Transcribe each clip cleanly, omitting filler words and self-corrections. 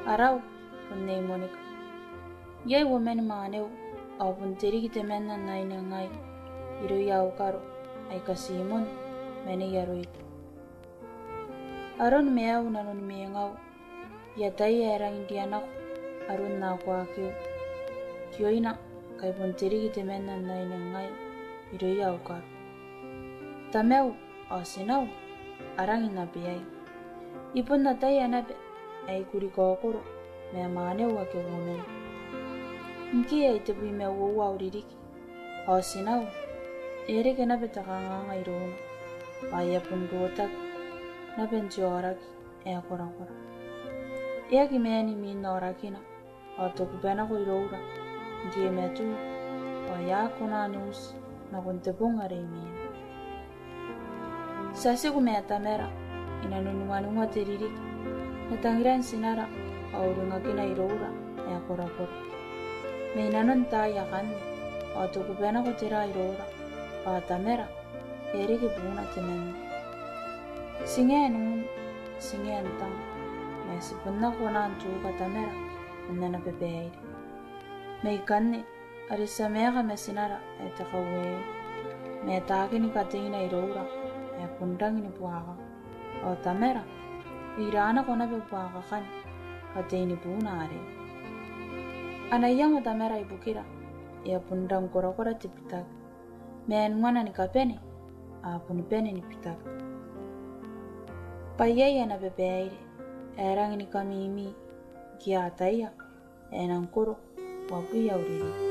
Arau, punei Monica. Yai women maneu, au pun terigi temena naina ngai. Iru yau karo, ai kasimon, mene yaruit. Aron meau nanun meengau, ya tai erang indianak, arun na kwa kiu. Kioina, kai pun terigi temena naina ngai. Iru yau karo. Tameu, asinau, arang inabiai. Ipun na tai anabe, ai kuri kokoro, me maneu wake women. Nki ai tebui me wo auririki. Asinau, ere ke nabe takanga irona. Paya pun rotak, naben joraki, kora. Eki meni minna orakina, atoku pena ko irora. Nki metu, paya kona news, na kuntepung aremin. Sasi ku meta mera, ina nununga teririk, natangiran sinara, aurunga kina irora, kora. Me inanon taya kanne, atoku pena ko tera irora, pata mera, eriki puna temen. Singen tang, me sipunna kona antu kata mera, nana pepeire. Me ikanne, arisa mera me sinara, etakawe, me takini kateina irora, pundang ini puaka. O tamera, irana kona be puaka kan, kateini puna are. Anayang o tamera ibukira, pundang kora tipitak. Men ngwana ni kapene, pun pene ni pitak. Payaya na bebeire, erang ini kamimi, kia taya, enang koro, wapu yauriri.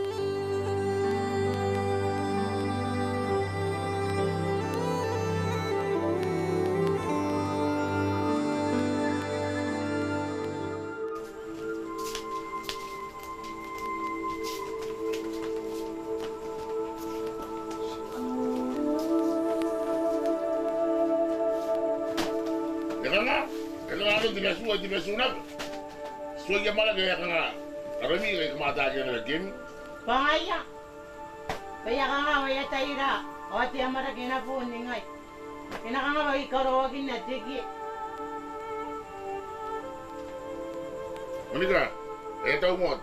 Dibesunap. Suagi malah gaya kena. Arami gaya kemata aja lagi. Pangaya. Kaya kanga waya taira. Awati amara kena pun ningai. Kena kanga wai karo wagi natiki. Monica, tahu mod.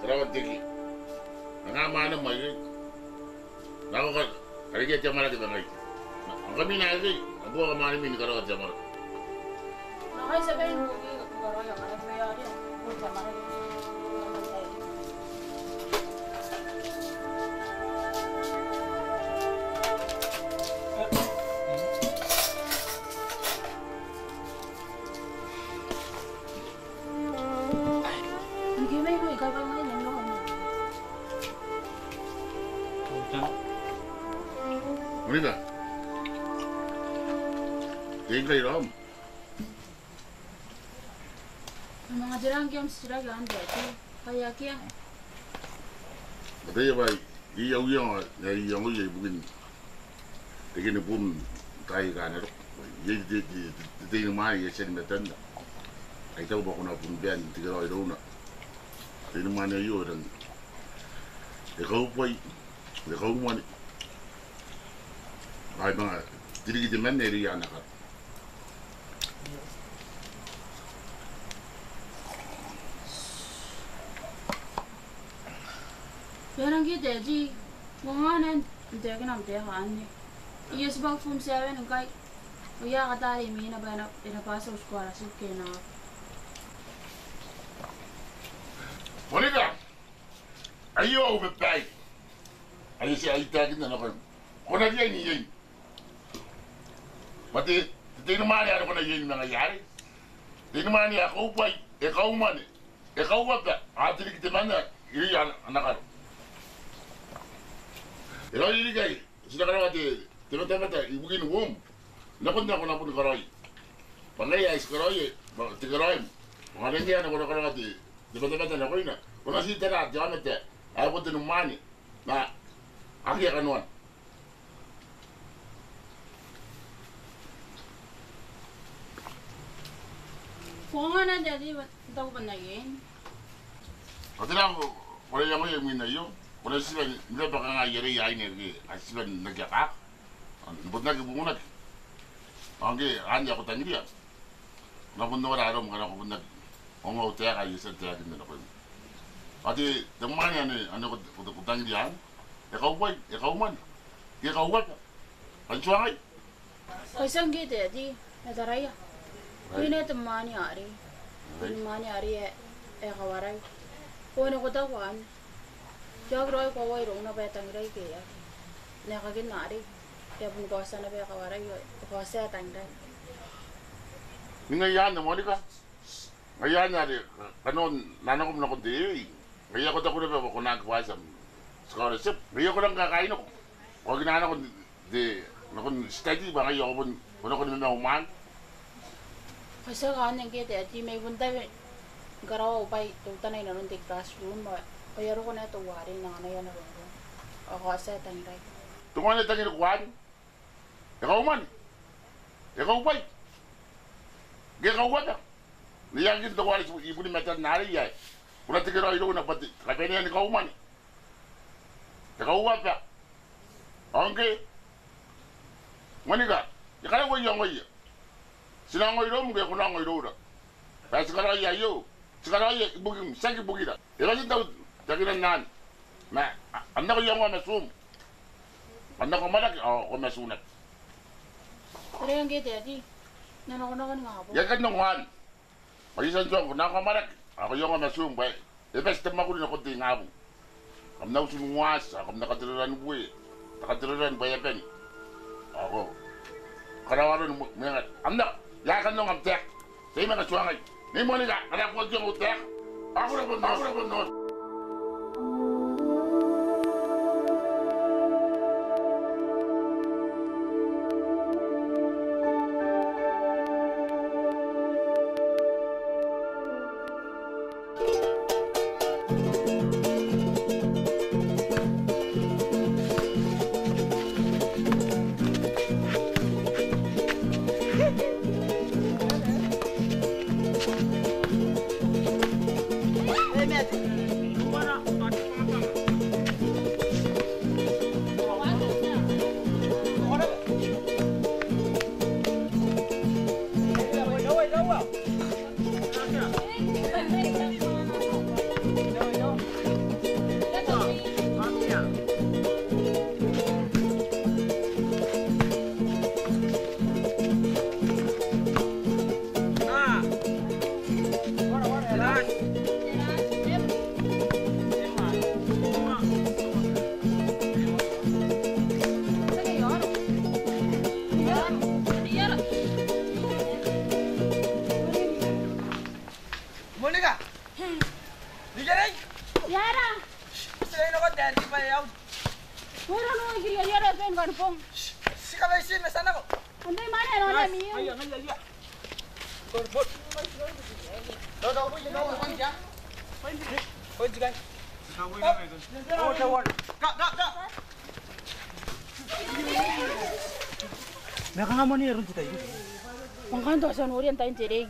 Serawat tiki. Nggak mana mai. Lalu kan, hari kita malah kita naik. Kami naik. Aku kemarin ini karo jamar. Nakay sabihin mo, kagaroya ka, nagmayari, kung kamarin. Ang gimay mo, ikaw ba ngayon, ang lokon mo? Monica, tinggal kayo ram. Mga dirang kiyam sirag ang dati, kaya kiyang. Tapi ya baik, iya bukan. Tegini pun kai kan itu. Jadi mai ya sen metan. Ai tahu bakuna pun bian 300 dona. Ini mana yo dan. Kau mana? Ai bang, jadi kita mana ni anak. Yarang kita jadi, wangan hindi ka nam tehan ni. Iyas bang form 7 ang kay, kuya katali mina ba na pinapasa sa eskwela sa kena. Monica, ayo bebai. Ayo si ayo tagin na naman. Kona dia ni yun. Pati, tinumani ako na yun nangyayari. Tinumani ako upay, ikaw man. Ikaw wata, atili kita man na, iyan anak. Ikaw ini kay, sila ka tiba-tiba ibu gini wom. Nakon na ako na po ni karoy. Pangay ay karoy, ti karoy. Mga hindi yan ako na karoy, tiba-tiba na ako na. Kung nasita na, di kami te, ayaw po tinumani, na, aki kanuan. Kung nga na jadi, ito ko ba na yun? At lang, wala yung mga na yun. Wala sila, hindi pa nga yari yain nilgi, at sila nagyakak. Nabot na kibumunag. Ang hanya ako tanggi yan. Napunta wala rin mga nakapun Ongo te ka yesa te ka na ko. Ati te mani ane ko tangi dian. E ka ubai, e ka uman. Ke ka ubat. An chuangai. Kaisang gitu ya di netaraya. Ini temani hari. Temani hari kawarai. Kau ni kota kuan. Jauh roy kau wai rong na betang rai ke ya. Nek agin nari. Ya pun kuasa na be kawarai kuasa tangrai. Ninga yan na Monica. Ngayon na kanon nanong na ko di. Ngayon ko ta ko na ko nagpasam. Scholarship. Ngayon ko lang kakain ko. Wag ginana ko di nakon study ba ngayon ko ko na uman. Kasi kanan gitu ya di may bunda garaw bay tutanay na nun di classroom ba. Kaya ro ko na to wari na na yan ro. Ako sa tangray. Tungon na tangin kuan. Ikaw man. Ikaw bay. Ikaw wala. Niya gin to wala ibu ni mata nari ya. Kuna tikiro ilo na pati. Kapeni ni ikaw man. Ikaw wala. Okay. Monica, ikala ko yung ngoy. Sinangoy ro mo kaya ko nangoy ro. Kaya sigara ya yo. Sigara ya bugim, sagi bugida. Ila din daw tagilan nan. Ma, anda ko yung masum. Anda ko malaki ko masunat. Pero yung gitu ya di. Nanako nga po. Ya kan nongan. Paisan jo ko nako malaki. Ako yung masum ba. Epes tema ko din ako tingabo. Kam na usumuwas, ako nakatiraran buwi. Nakatiraran ba yapen. Ako. Karawaron mo mengat. Amna, ya kan nong amtek. Say mga suangay. Ni mo ni ka, kada ko yung utek. Ako na ko. Monica! Dijaray! Yara! Sila ko dati pa yaw. Puro no kiri yara pen ganpong. Si kamay si mesana ko. Anday mana no na miyo. Ay, ay. Bot. Do ko ni no ko ja. Hoy jigay. Oh, tawon. Ka. Nakanga ni ron tayo. Pangkanto sa nurian tayo tirig.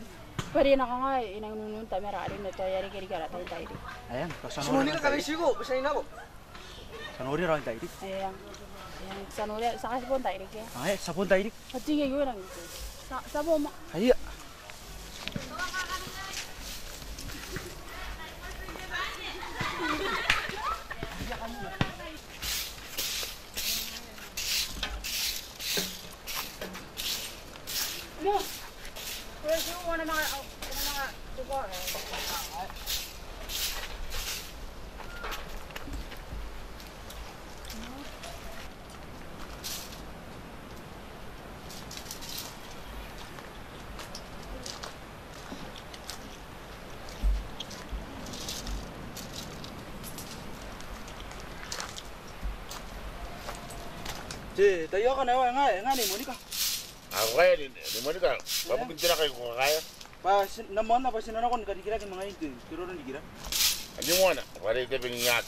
Pari nakanga inang nunun tamera ari na to yari kiri kara tayo tayo. Ayan, kasanuri ka kami sigo, bisay na ko. Sanuri ron tayo. Ayan. Sanuri sa kasipon tayo rig. Ay, sabon tayo. Patige yo lang. Sabo ma. Ay. Mo. Pwede mo na mga tubo. Je, tayo ka na nga ni Monica. Ako kaya ni Monica, papagintira kayo kung kaya. Pa naman na pa sinana ko kadikira ke mga ito. Tiro ron dikira. Ano mo na? Para ito pingingat.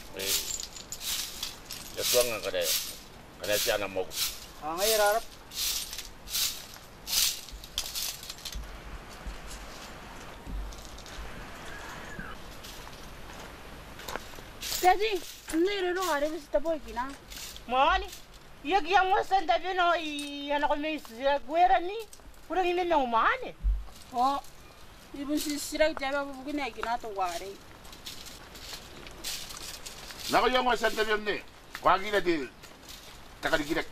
Yatuang nga kada. Kada siya na mo. Ngay rarap. Jadi, ano iro ngare basta boy kina. Mani, yag yang wasan tabi no, yan ako may guwera ni. Kurang ina na umani. Oh, Ibun sisirag jaba bugin ay ginato wari. Nako yung mga santa biyam ni. Kwagi na di. Takaliginak.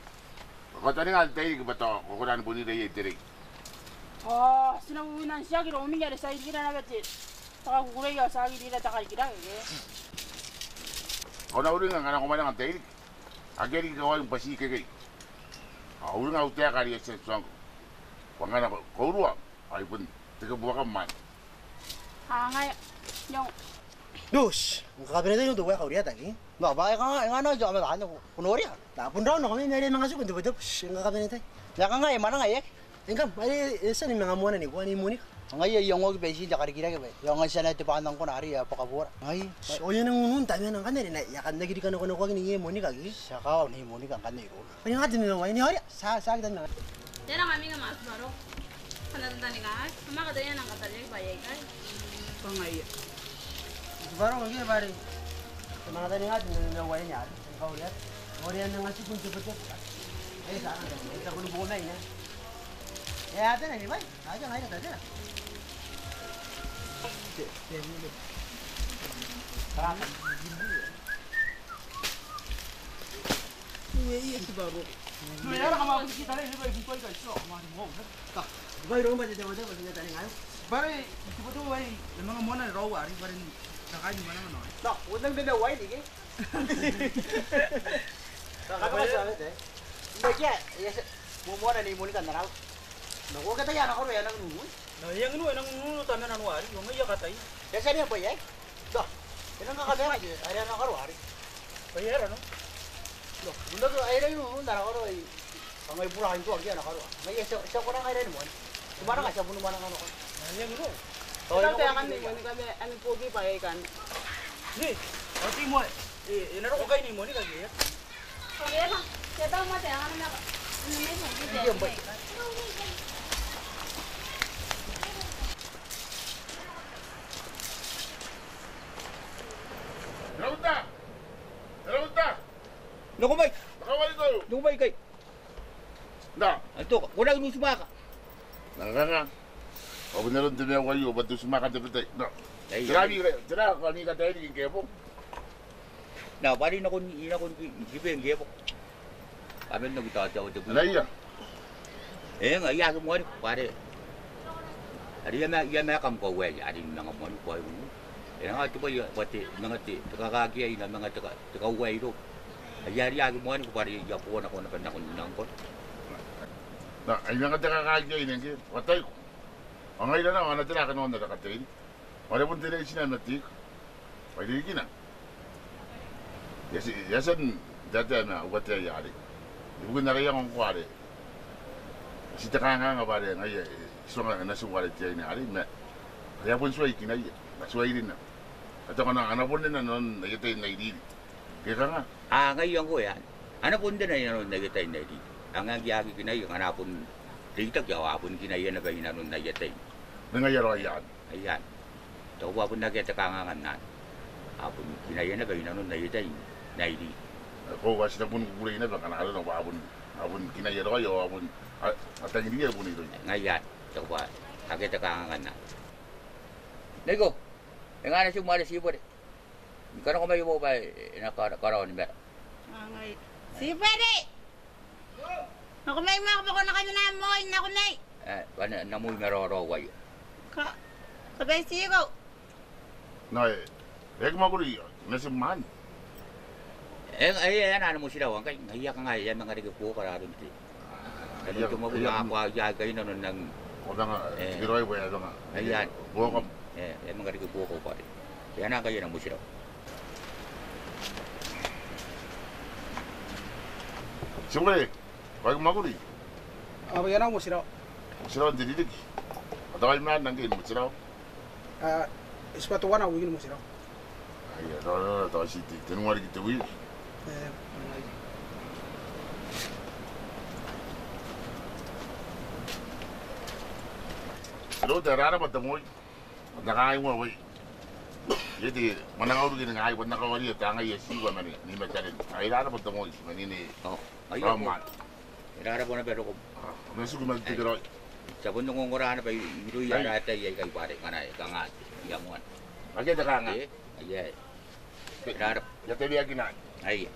Kung tani nga tayo ba ito, kukunan po nila yung tirig. Sinabunan siya kiro uning yari sa gira na batit. Taka kukulay ya sa gira takaliginak eh. Kung naurin nga nga kumalang ang tayo. Agari ka yung pasika kay. Uring nga utaya kari sa suang ko. Kung nga na kauruwa, ay pun tagabuwa ka man. Ngay yung Dus, kakabina tayo yung duwa ka uriya tagi. Ba, nga na, dyan kami kakano, kunori ah. Tapon raw na kami, meron mga sugun, diba? Yung kakabina tayo. Yaka nga, mana nga yak. Engkam, ay, saan yung mga muna ni, kuha ni Monica? Ngay, yung huwag besi, dyan karikira ka ba? Yung nga siya na tipakan ko na ari, pakabura. Ngay, o yun ang unun, dami ng kanari, na yakan na giri ka na kuha ni Monica, gi. Saka, ni Monica, kanay ko. Ay, nga din nila, ni Horia, sa akin na. Yan ang kami nga mas baro. Panatanda ni ka, kumakadaya ng katalya, bayay ka. pangay. Barang lagi bari. Mga tani nga din na wala niya. Ikaw ulit. Ori na nga si kung tupot. Eh sana din. Ito kuno buo na ina. Eh ate na ni bay. Aja ngayon tate na. Iya si baro. Mira ka mga kita rin, di ba? Ito ay kayo. Kumari mo. Bay ro ba dito mo dito ba tani ngayon? Bare, ito ba ay mga mona raw ari pa rin kakain mo naman no. No, unang dinaway dige. Kakaba sa atin eh. Bagya, yes. Mo na ni Monica na raw. Naku ka tayo ako rin ang nuno. No, yang nang nuno tanan ano ari, yung iya katay. Kasi niya ba yay? Do. Inang kakabya nga, ari na karo ari. Bayera no. No, bunda ko ay rin nuno na karo ay. Pangay burahin ko agi na karo. May isa ko na ay rin mo. Kumara ka siya puno man ano ko. Yang no. Ikaw tayo kan ni Monica kami ang pugi pa kan. Ni, ati mo inaro ko kay ni mo ni kay. Okay ba? Kaya daw mo tayo ano na ano may pugi dyan. Rauta! Rauta! Naku bay, Nakawali ko! dumay kay. Na! Ato, wala mo sumaka. Nakaka. O beneran din yung wayo, ba't doon sumakan na patay? No. Grabe ka, tira, kani ka tayo, naging kepo. Na, bali na kun sipeng gepo. Kami na bitataw de. Alay yan. Eh, nga iya mo ni pare. Ari ya kam ko we, ari mga mo ni ko. Eh nga to ba pati mga ti kakagi na mga taka we ro. Ayari ya mo ni pare ya po na ko na ko nang ko. Na, ay nga kakagay na yung patay ko. Ang ngayon na, ano tira ka noon na nakatayin? Wala pong tira yung sinanatik. Pwede yung gina. Yasan, dati na, ugat ya yari. Ibu na rin akong kuwari. Si taka nga pare, ngayon, isang nga nasuwari tiya yung yari. Kaya po suway, kinay, nasuway rin na. At ako na, ano po na noon, nagitay na idili. Kaya ka nga. Ngayon ko yan. Ano po din na yun nagitay na idili. Ang nagyagi kinay, ang anapon, ritag yaw, apon kinay na ba yun anong nagyatay. Nangayaro yan. Ayan. Ito po apon nagyatay kangangan na. Apon kinay na ba yun anong nagyatay, na idili. Kung kasi na po kulay na, baka nakalo na, apon kinayaro kayo, apon, at ang hindi po nito. Ngayon, ito po, nagyatay kangangan na. Nego, yung nga na siya umali siya po rin. Kano ko may mo ba, nakaraw ni Mera? Ngay. Si pwede! Ako may mga ko na kami na mo, ako na. Namoy meroro wayo. Sabay sigo. Na, kumaguli, nasa man. Ano mo sila, kay ngayak nga, yan mga rigo kararon ti. Ano tumabot na ako, yagay na nun ng... Wala nga, giroy ba yan nga. Ayan. Buwa ka. Yan mga rigo ko pa rin. Yan na kayo na mo sila. Siyempre, kaya kumaguli. Yan mo sila. Sila ang dinidig. At ako yung nang gain mo sila. Ispatuwa na, wigin mo sila. Ay, ito ako si Tik. Tinungan kita wig. Sila, terara ba tamoy? At nakakain mo, way. Jadi, manangaw rin nga ay, ba't nakawali at angay yasiwa man ni Matarin. Ay, rara ba tamoy? Manini. Oh, Ayun mo. Irara po na pero ko. Nasugo magtigiroy. Sabon nung ngurana pa iru ya rata ya kai pare kana kanga ya muan. Lagi ada kanga. Iya. Benar. Ya tadi lagi nak. Ai.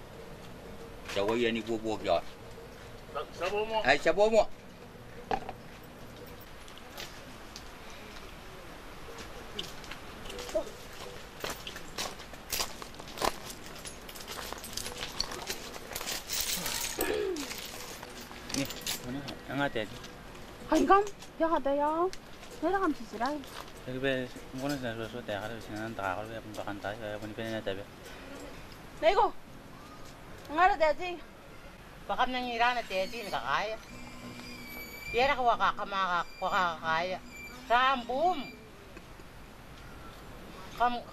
Sawo ya ni bubu ya. Sabo mo. Ai sabo mo. Ni, mana? Angkat aja. Hanggang, ya kada ya. Nera kam sisiray. Jadi be, mungkin saya sudah tahu kalau sini tak kalau be pembakan tahu, saya pun pengen tahu. Nego. Ngara dati. Baka nangira na teti nakakaya. Tira ko wakakakaya. Rambum.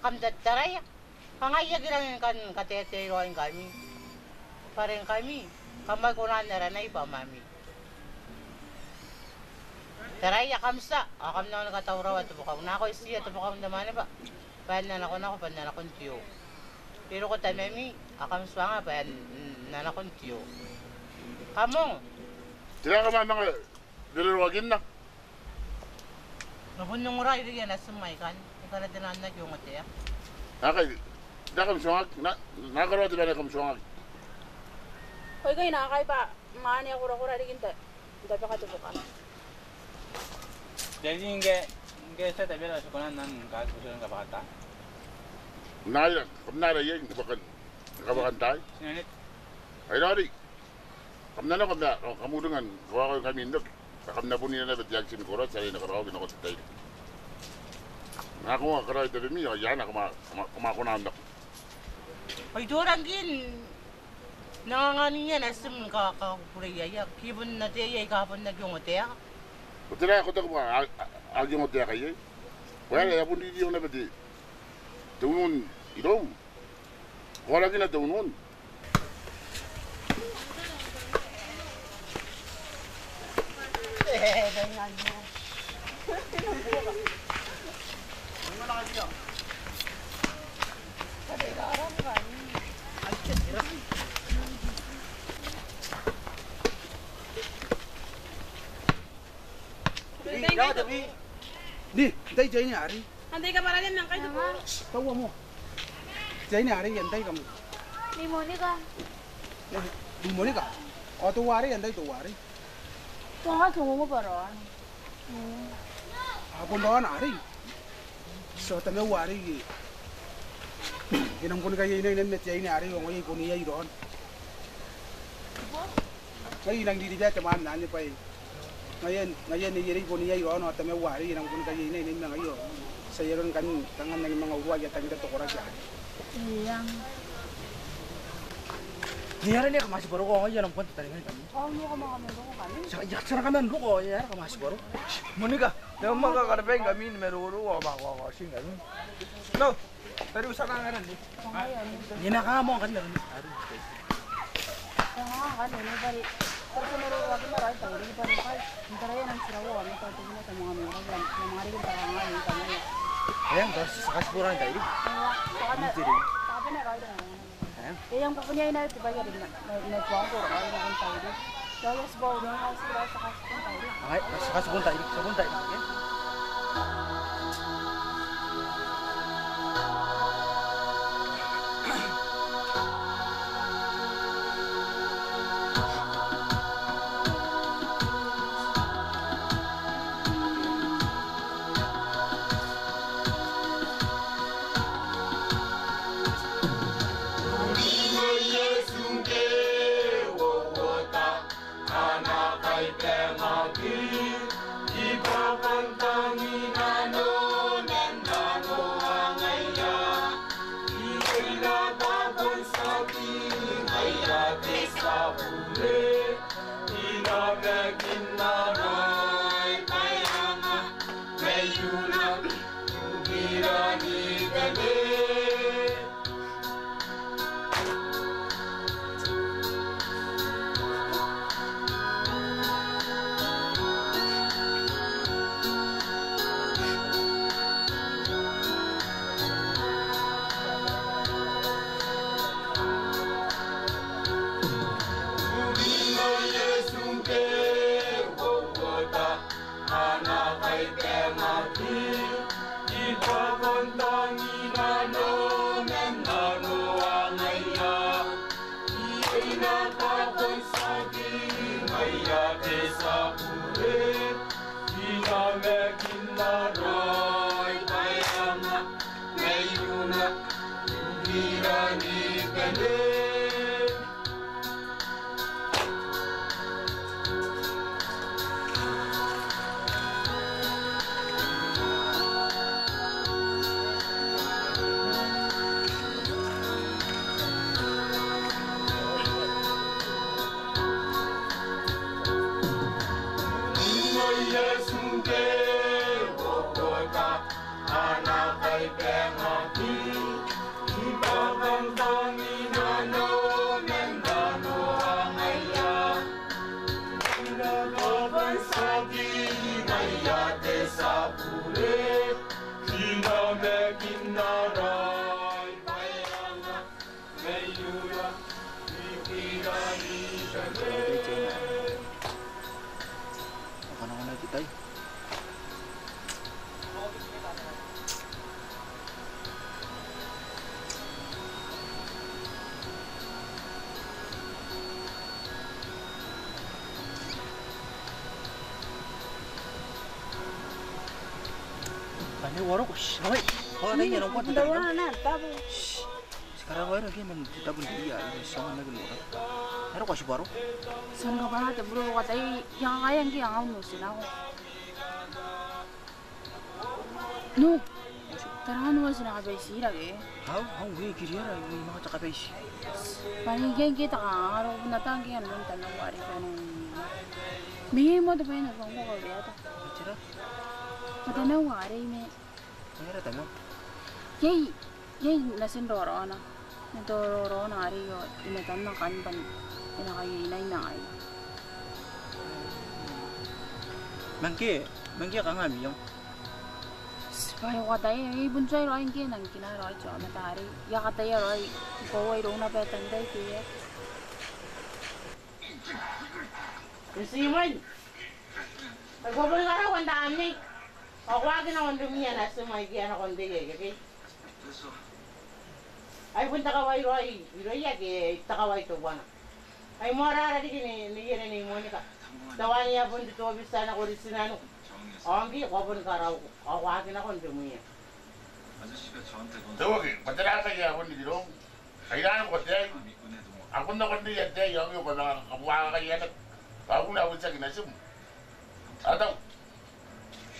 Kam dataray. Kangaya gilang kan katete roin kami. Pareng kami. Kamay ko na ray pa mami. Taraya kamsa. Akam na nakatawraw at bukaw na ako isiya at bukaw naman ba. Payan na ako tiyo. Pero ko tamemi, akam swanga payan na ako tiyo. Kamong. Tidak ka man mga diluwagin na. Nabunyong ray riyan na sumay kan. Ikaw na tinanak yung ate ya. Nakay, tidak kam suwag. Nakaraw di ba na kam suwag? Hoy kay nakakay pa. Mani ako ra diginte. Dapat ka tubukan. Jadi inge saya tapi lah sekolah nan kag usulan ka bakata. Naya, kamnara yan, kabakan tayo. Sini Ay nari, kamnala kamudungan, kawa ko kami indok. Kamna po nila na ba't yung sinikurat, sali na karaw, ginakot sa tayo. Ako nga karaw ito rin niya, yan na kumakunandak. Hoy durang gin. Nangangani niya na sim kakakuriya. Kibon na tiya kapon na yung ate ya. Betul aku tak apa, agak mau dia kaya. Wah, ya pun dia nak beti. Tunun, itu. Kau lagi nak tunun. Dengan mo. Mana lagi ya? Ada orang kan. Ya, tapi ni, tay jay ni ari. Anday ka para din nang kayo po. Tawa mo. Jay ni ari yan tay kam. Ni Monica. Di mo ni ka. O tu wari yan tay tu wari. Tunga tungo mo para. Apon doon ari. So tame wari. Ginang kun kay ini net jay ni ari ngoi kun iya iron. Kay nang di dia teman nan ni pai. Ngayon ni yeri kun iya iron at tame wari ginang kun kay ini nang ayo. Sayeron kan tangan ng mga uwa ya tanda to kora jay. Iyang. Niyara niya kamasih baru ko ngayon ang punta talingan kami. Oh, mo ka mga mundo ko kami. Sa kanan lu ko ya kamasih baru. Monica, yung mga karapeng kami numero 1 ako sing ano. No. Pero usa ka ngaran ni. Ngayon. Ni nakamo kan lang. Kan ini bari. Pero meron lagi na right tayo. Di pa rin kahit. Antara yan ang sirawo. Ano tayo tingin sa mga mga yan. Yung mga rin tarangan. Yung kanya. Ayan, sa kasiburan tayo. Sabi na right na. Eh, yung pupunyay na ito ba yan? Nagwang ko. Ay, nakon tayo din. Kaya sa bawo na yung sa kasipon tayo din. Ay, sa kasibon tayo. Sabon tayo. 사부레 이남의 긴나라이 바야마 메유나 유기라니 베네 Ini warung, oi, oh ada yang nampak tu. Dawana tabu. Sekarang warung ni memang kita pun dia, ini sama dengan orang. Ada kasih baru. Sangka banget bro, katanya yang kaya yang aku nusin aku. No, terahan was na kabaisi lagi. How we kiri ada, we mau cakap kabaisi. Paling kita kan, aku natang kian nonton aku hari kan. Mie mau tu pengen aku kau lihat. Cerah. Mata nak hari ini. Mana tamu? Yay nasin dorona. Dorona hari yo, ini tanah kan pan, ini kaya inay. Mangke kang kami yang. Kaya katanya, buncoy roy ini nang kinaroy cuma matahari. Ya katanya roy, kawai rona petang day tiya. Simon, aku boleh kau nak anda ni. Aku lagi nak anda mian asal mai kian nak anda ye, okay? Ay pun takawai roy ya ke takawai tu buana. Ay mora ada di sini, ni Monica. Tawani ya pun tu bisa nak orisinanu. Anggi aku pun karau, aku lagi nak anda mian. 저기 버들아가야 원리 지롱 아이라는 것들 아군나 건데 야대 여기 보나 아부아가 야다 아군나 우짜기 나좀 아다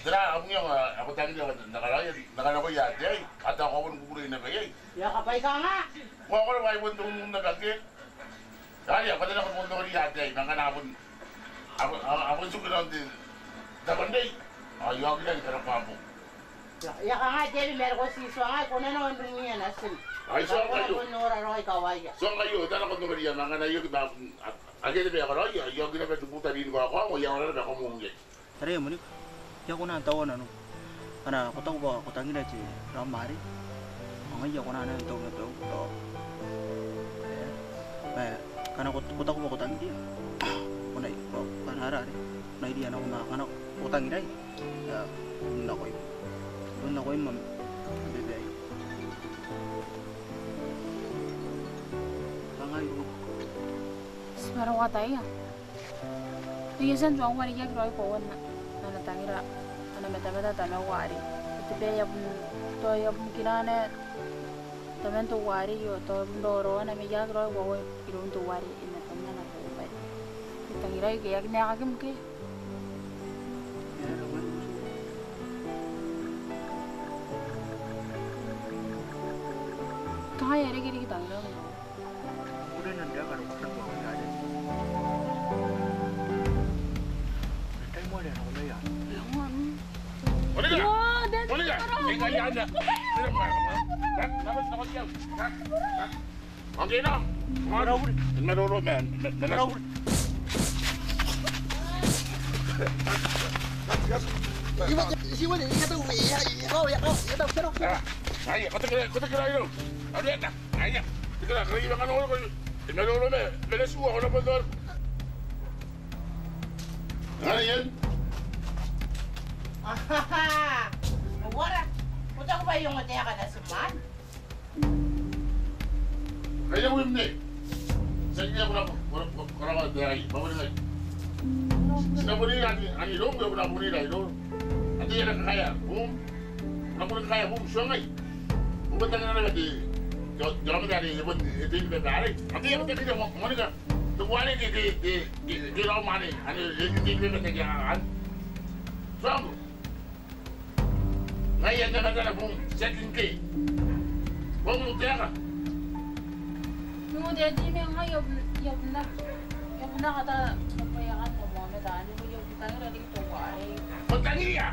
드라 아무냥 아부 다기 나가라고 야대 아다 거본 구부리 있는 거야 Ya kapai kanga. 뭐 그걸 와이 본동 나가게 아니야 버들아 본동이 야대 나가 아부 죽으는데 나 건데 아 여기는 그런 거 아부 Ya kanga jadi mereka si suanga kau nak anda mian asal. Ay suang kayo Kau nora roy kawai ya. suang kayo dala ko numeri yan nga na yung agad na ako ya yung ginawa ng puta rin ko ako yung na ako mungge Tara mo ni. Ya ko na tawa na no. Kana ko taw ba ko tangi na si Ramari. Ang iya ko na taw na taw to. Kana ko taw ba ko tangi dia. Ko na ko kanara ni. Na dia na ko na kana ko tangi dai. Ya na ko. Na ko imam. Bebe. Tangai Sekarang katanya. Biasan juang wari ya kira ko na. Nana tangira, nana meta tanah wari. Itu ya pun, to ya pun kirane. Temen tu wari yo, to doro na meja kira ko kirun tu wari ina tanah na ko wari. Tangira yo kaya kena agam ke. Kaya ya kiri kita tangira. Udah nanti akan aku tanggung jawab. Nanti mau ada apa ya? Monica ikaw yan na dapat na ko siya okay na maruro man Siapa ni? Ia tahu, ya tahu, pero. ay kota kira yun ano yan ay tika kaya yung ano ko maruro me benesuwa ko na po doon ano yan Hahaha. Wala. Punta ko ba yung mataya ka na suman? kaya mo yun eh sa inyo ko na dahil babalik ay Sinapunira ani dong gak pernah punira itu. Nanti ada kaya, pernah pun kaya sungai. Bukan tangan ada di jalan dari pun itu juga dari. Nanti yang kita mau nikah. Tujuannya di rumah ni, ani di kerjaan. Sanggup. Ngayon na kata pun setting ke. Pun mutiara. Nung dia di mga yab na kata papayakan mo mo na daan mo yung tangi ra dito ay. Pagtangi ya.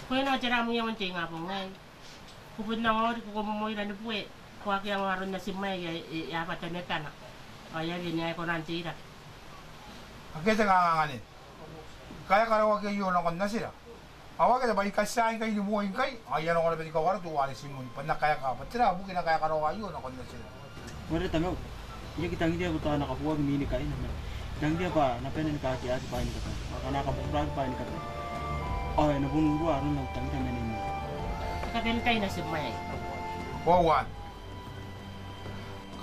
Kaya na tira mo yung manting nga po ngay. Kupod na nga, kung kumumoy na po eh. Kuha kaya nga ron na si May, yapat na ka na. Kaya ganyan ko nang tira. Agad nga nganin. Kaya karawa kayo yun ang nasira. Awag ka ba ikasain kayo lumuhin kayo? Ayan ako na ba ikaw wala tuwali si Muni. Pan nakaya ka. Patira, bukin na kaya karawa yun ang nasira. Mari tamaw. Iya kita ngi dia buta nakapuwa mini kain na. Nang dia pa napenen ka kiya pa ini kata. Maka nakapurag pa ini kata. Ay nabunuro aron ng tangta menin. Kapil kayo na si May. Wawan.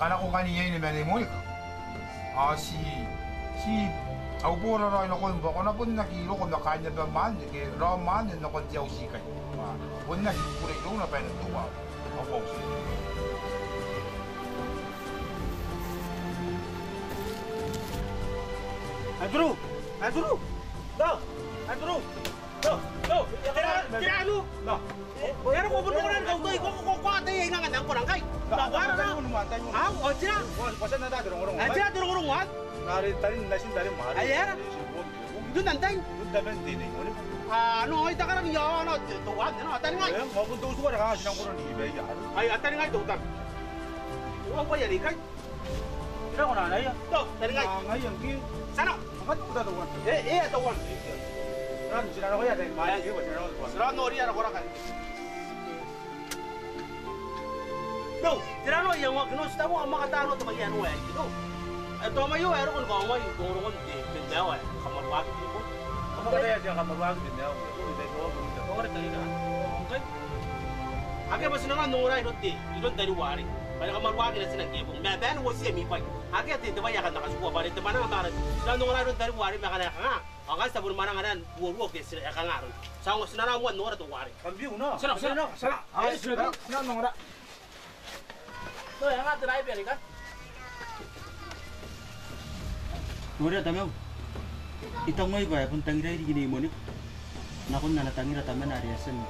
Kana ko kaniya ni Mary Monica. Si Aubora rin ako yung bako na pun nakilo ko na kanya ba man, kaya raman yun ako diyaw sikay. Pun nakipuri doon na pwede tuwa. Ako siya. Andrew! Kaya ano? Pero kung buno ko na ikaw doy, kung atay ay nga nang kurang kay. Bawara na. Ah, o sila. Pasan na dati rong-rong. Ay sila durong wan. Nari tarin nasin tarin mahal. Ay era. Doon nantay. Doon dapat din eh. Ano ay takarang yo ano tuwan ano atay nga. Eh, mapunta ko na kasi nang kurang ibay ya. Ay atay nga tutan. Uang pa yan ikay. Kira ko na na ya. To, tari nga. Ngayon ki. Sana. Bakit ko tuwan? Tuwan. Ran sila na ko yan. Maya ki sila na. Sira no riya ko ra kan. No, tira no yang wag no sta mo ang makatano to magyan wa ito. Ito mayo ero kun ko wa yung goro kon di pindawa kamar wag ko. Kamu kaya siya kamar wag din daw. Ito ko ko. Ore tayo ka. Okay. Age bas na no ra irotti. Iron dari wari. Bali kamar wag na sinang gebong. Ma ban wo siya mi pa. Age ate de baya kan nakasuko bali de mana ngara. Sa no ra iron dari wari makana ka nga. Ang sa bun mana ngaran buwo ke sila ka ngaron. Sa ngo sinara mo no ra to wari. Kambiyo na. Sana. Ay, sila. Na nora. No, yang ada naik beri kan? Mari tamaw. Itong may ba kung tangiray di gini mo ni. Nakon na natangira taman ari asan.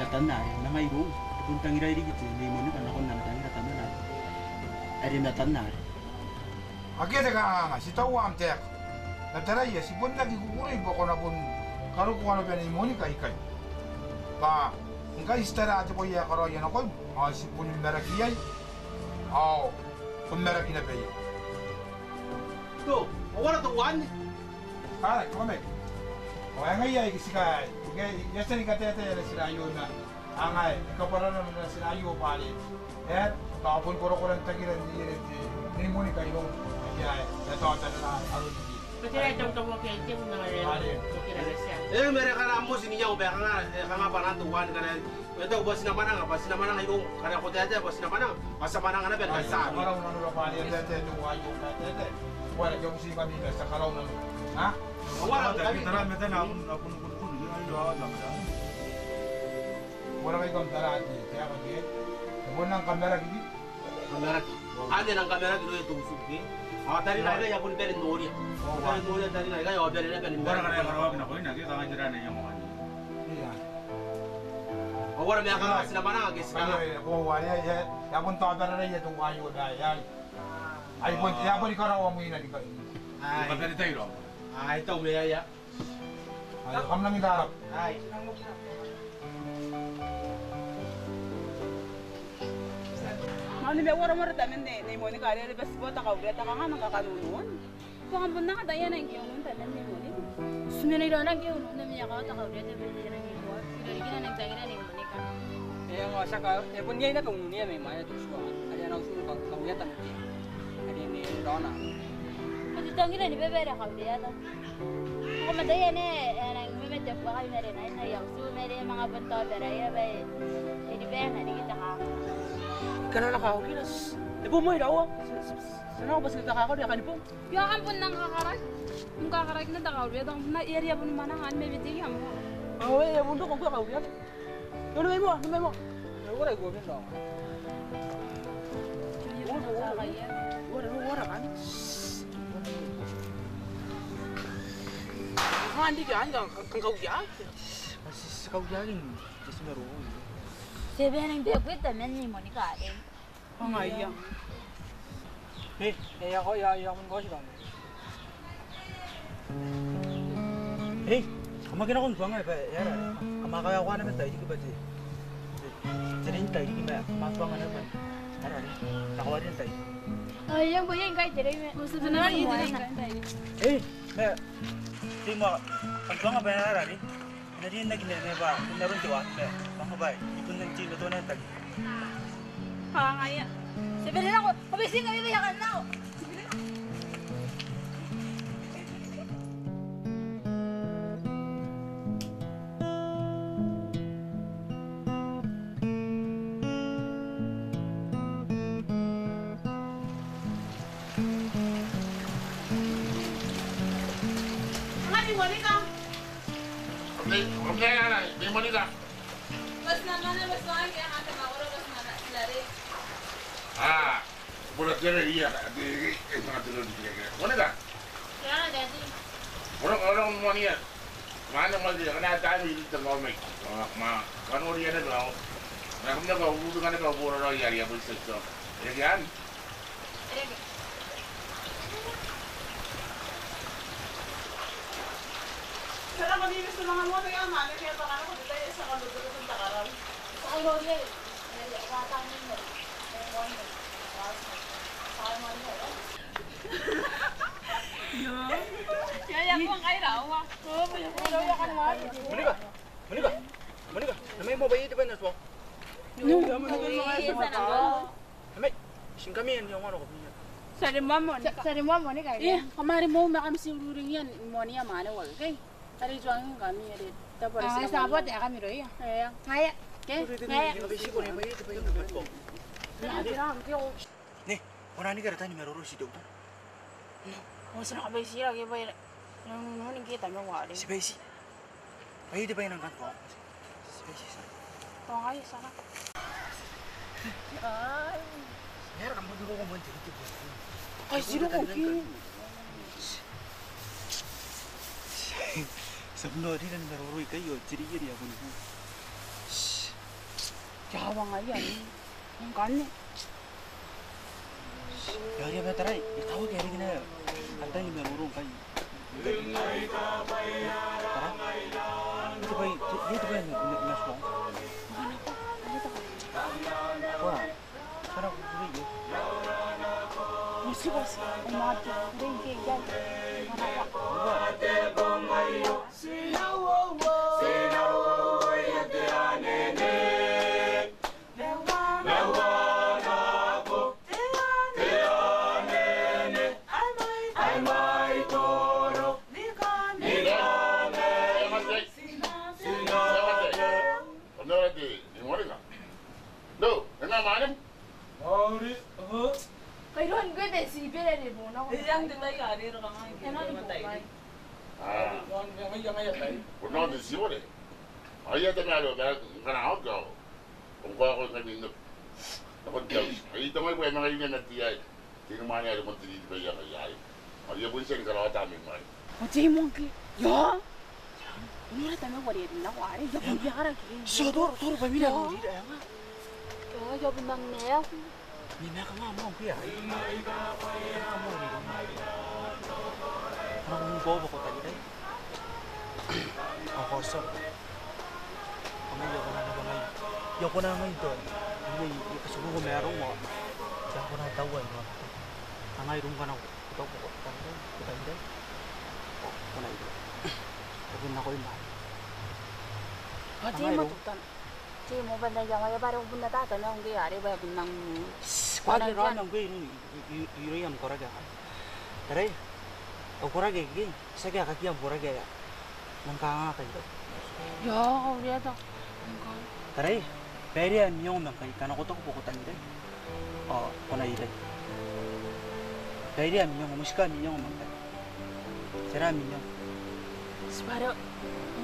Natan na ari na may ro. Kung tangiray di gini mo ni nakon na natangira taman ari. Ari natan na ari. Agad ka si tawa am tek. Nataray si bun lagi kukurin ko na bun. Karo ko ano ba ni Monica ikay. Ba, ngay istara ato ko ya karo yan ako. Si bun merakiyay. Kung meron kinabay. Tuh, wala to one. Kaya, kumamay. Kaya ngayon, kasi ka, yasa ni katete na sinayo na, angay, ikaw para naman na sinayo pali. Bakapun ko rin tagilan ni Monica yung, kaya, natawatan na aron hindi. Pati na itong kamukitin na kukira na siya. Meron ka na mo sininya ko ba nga pa na tuwan ka na. Ito ba sinamanang yung kana ko dede ba sinamanang masamanang na ba sa. Karaw na nula pali ang dede tuwayo ka dede. Wala yung si kami sa karaw na. Ha? Wala kami. Tara meta na ako wala kayo kang darati. Kaya kaya, nabunan ang kamera gini. Kamera. Ade ng kamera gino yung tusok ni. Tadi na ya pun dari Nori. Nori tadi na ya dari na kan. Wala ka na karawag na ko ina kita ka dira na yung mga. Iya. Wala may ka sila mana guys. Ko wala ya pun to dara na ya tong ayo da ya. Ay pun ya pun ikaraw mo ina di ka. Ay. Pagka tayo. Ay ito may ya. Ay kam lang idarap. Ay. Ano may wara-wara tanan ni Monica ari bes bota ka ulit ka nga magkakanunon. Pangampun na kadayan ang kiyong tanan ni Monica. Sumina ira na kiyong na miya ka ta ka ulit na bili na kiyong. Ira gina nang tangina ni Monica. Eh nga sa ka e pun niya na kung niya may maya to suwa. Ari na usul ka ulit tan ti. Ari ni Donna. Pati tangina ni bebe ra ka ulit ata. Ako madaya ne nang mimedya pa kay mere na yaw su mere mga bunto pero ya ba ini ba na ni kita ka. Kana na ka kinas. Ibu mo iraw. Sana ko bas kita ka ko di kanipong. Ya ampun nang kakarak. Yung kakarak na takaw ulit na area pun mana kan may bitigyan mo. Oh eh mundo ko ka ulit. Ano may mo? Ano may mo? Wala ko bin daw. Wala kan. Hindi ka hanggang kang kauya. Mas kauyain. Kasi meron. Sabi nang biyagwit naman ni Monica rin. Ang iya. Ako yayaman ko siya. Kamagin akong buwang ba? Yara. Kamakaya ko naman tayo. Di ko ba di? Sinin tayo. Di ko ba? Kamatuwa nga naman. Yara. Nakawarin tayo. Ay, yung boy yung kahit diray. Gusto na naman yung diray na. Di mo. Ang buwang ba na yara? Nariyan na ginagawa ba? Kung naroon diwa. Baka ba? Ikon ng chilo to na tayo. Kaya. Sabi nila ako, pabising kami bayakan na ako. Ni Monica. Mas naman na mas mahal kaya kanta makuro mas mana sila rin. Bulat dia iya di tengah dulu di kira. Monica. Kaya na dati. Orang Monica. Mana mau dia kena tahu ini tengah mai. Kan dia ada tahu. Nah, kemudian kau butuh kan kau boleh ya boleh sesuatu. Ya kan? Sana malinis na mga moto yung mali, kaya baka ako dito sa kaluluto ng takaran. Sa kayo rin. Nakatanin mo. Kaya ko ang kairaw. Monica. Namay mo ba yun ba na to? Namay. Sing kami yan yung ano ko. Sarimwa mo ni kaya. Kamari mo makamsi ururing yan. Mo niya mana wal kay. Ari juang kami ari. Tapos sabot ya kami roy. Kaya. Kaya. Nih, orang ini katanya merurus si dokter. Masa nak bayi sih lagi bayi. Yang kita mau wari. Si bayi. Bayi dia bayi nangkan kok. Si bayi. Tong ayo sana. Ya, kamu juga ngomong gitu. Ay, sino kopi? Sebenarnya kan merurus kayo, jadi dia pun. Jawang aja nih. Kan Ya dia beterai, tahu kayak gini ya. Katanya merurus kayo. Itu bayi, dia itu bayi nggak semua. Wah, sekarang beli ya. Masih bos, mati. Dengki kan. Kailan gue deh si bela di mana? Yang dilay ka rin ka nga. Kailan di buhay? Yang ayat tayo. Puno din si Mole. Ay ate malo kana ako. Kung ko ako naging nakon-daw. Ay ito may mga yun na tiyay. Sino man yan mo tindi ba yan ay. Ay po siya karawa tami mo. Oje mo ki. Ya. Mira también wari na wari. Ya pun biara ki. Sodor, pa mira mo dito ay nga. Ya bundang nea. Nina ka nga mo kuya. Ang bobo ko tayo ay. Ako sa. Kamay ko na ngayon. Yo ko na ngayon to. Hindi kasubo ko meron mo. 강아이 롱가나 kutok kutai kuna itu tapi nak kau imah Hati mo tutan si mo banda jama ya bare bunda ta ta nang ge are ba bunang kuali ron nang gue ini yang korang ya tere korang ge saya kaki yang korang ge nang kanga kai ya udah ta tere berian nyong nang kai kana kutok kutai deh oh kuna itu berian nyong musika nyong nang kai cerah nyong Sebaro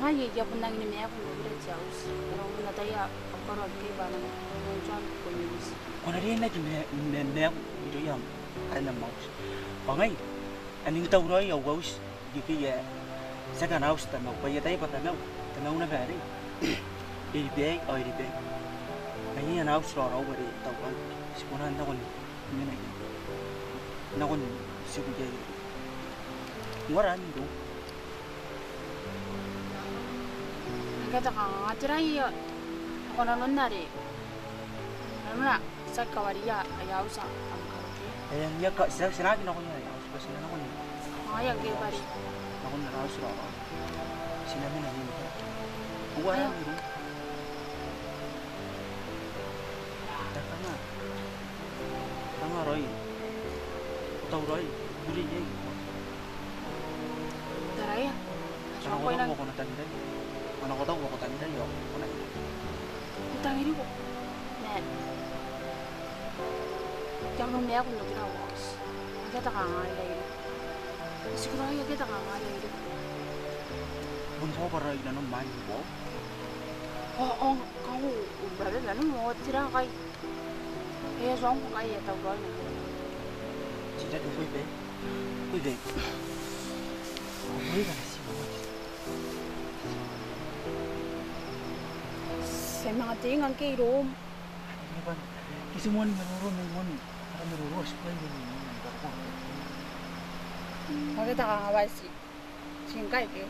ngai ya bunang ni me pun udah jauh orang bunda ta ya korang ke bana nonton konis kuna rin na me itu yang ana mau pangai ani kita urai ya gaus diki ya saka naus ta mau pa ya tai pa ta mau na bare iri be ai naus ro ro bare ta pa sikuna na kon ni na kon siku je ngoran do kata kang ajarai ya ako na nun nari ano na sa kawariya ayaw sa ang karaoke yang ya kak siragi na ko niya ayaw sa sila na ko niya ayang kay bari ako na raw sila ako sinabi na niya wala nito tama Roy utaw Roy buli niya daraya ano ko na ko na tanday ano ko daw ko tanday yo kuna utang ini ko net jangan me ako nagina was kita kang ay siguro ay kita kang ay bunso para ina no man mo oh kau berada dalam mau tirang kay eh zong kay ya taw roy 진짜 누구 이be 이be 우리가 sa mga tingang kay Rom. Ano ba? Kasi mo ni marunong para marunong sa kayo ni Makita ka nga ba si Singkay kay?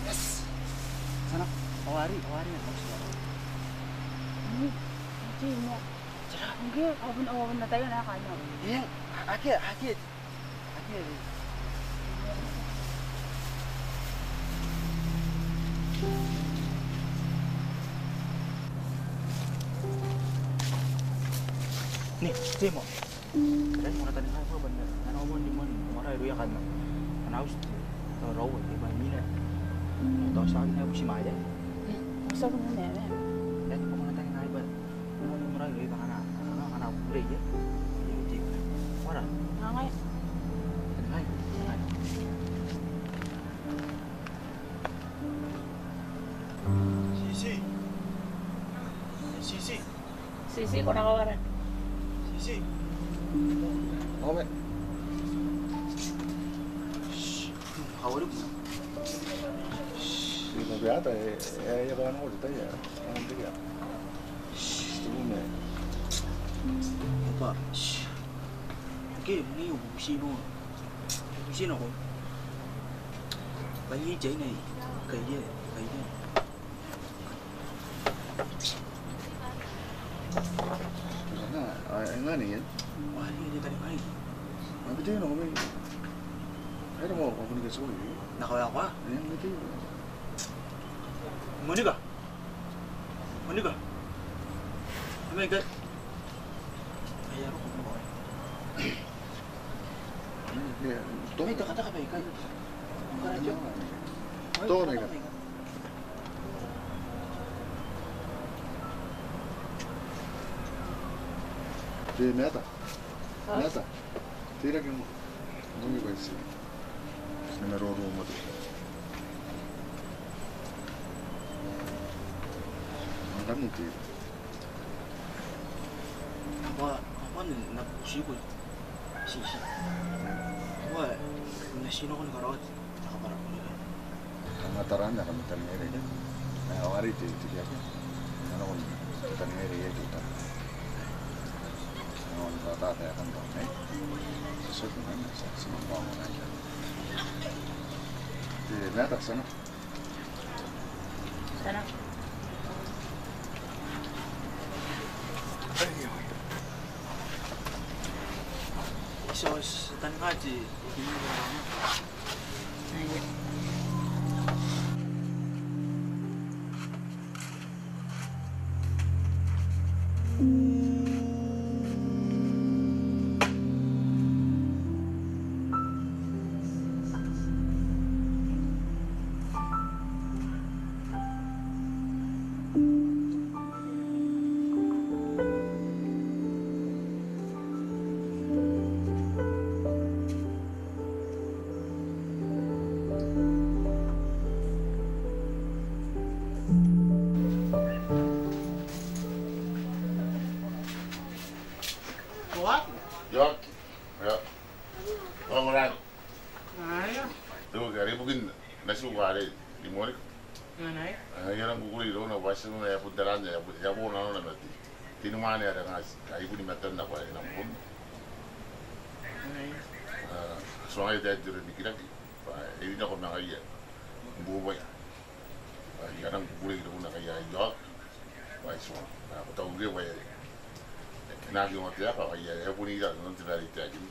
Yes! Sana? Awari na gusto. Hindi mo. Hindi, awan na tayo na kanya. Eh, akit. Nih, Timo. Kaya mo natin nga ba banda? Ano mo di mo maray ruya kan. Anaus raw di ba mina. Ito sa akin ay si Maya. Gusto ko na nene. Dahil po natin nga ba. Ano mo maray ruya kana. Kana pure ya. Yung di. Wala. Ngay. Ngay. Sisi ko nakawaran. Sisi. Ome. Hawari mo. Hindi mo biyata eh yakan ako dito ya. Ang tiga. Tume. Opa. Okay, ni ubusin mo. Ubusin ako. Bali jay na kaya. Ano yan? Wah, hindi tayo ay. Mabiti yun ako may. Ano mo ako ni kasi ko eh. Nakawala ko ah. Ayan, mabiti yun. Mani ka? Oh my God. Ayaro ko mo. May kata ka ba ikay? Karadyo. Ito na ka. De meta. Tira que não me conheci. Número 1 moto. Não não tira. Apa na pusigo. Si. Apa na sino ko nakarawat. Nakapara ko nila. Ang mataranda kami tanere niya. Awari tiga. Ano ko tanere ya kita. Ang bata tayo kan to, eh. Susod na sa simbahan na yan. Meta sana. Sana. kan kaji ini Tinumani ada ngas, ibu di meter nak buat nampun. Soalnya dia jadi dikira, ini nak kau nak ayah, buat, yang boleh itu nak ayah jawab, baik semua. Aku tahu dia baik, nak dia mati apa ayah, pun ini dah nanti dari dia ini.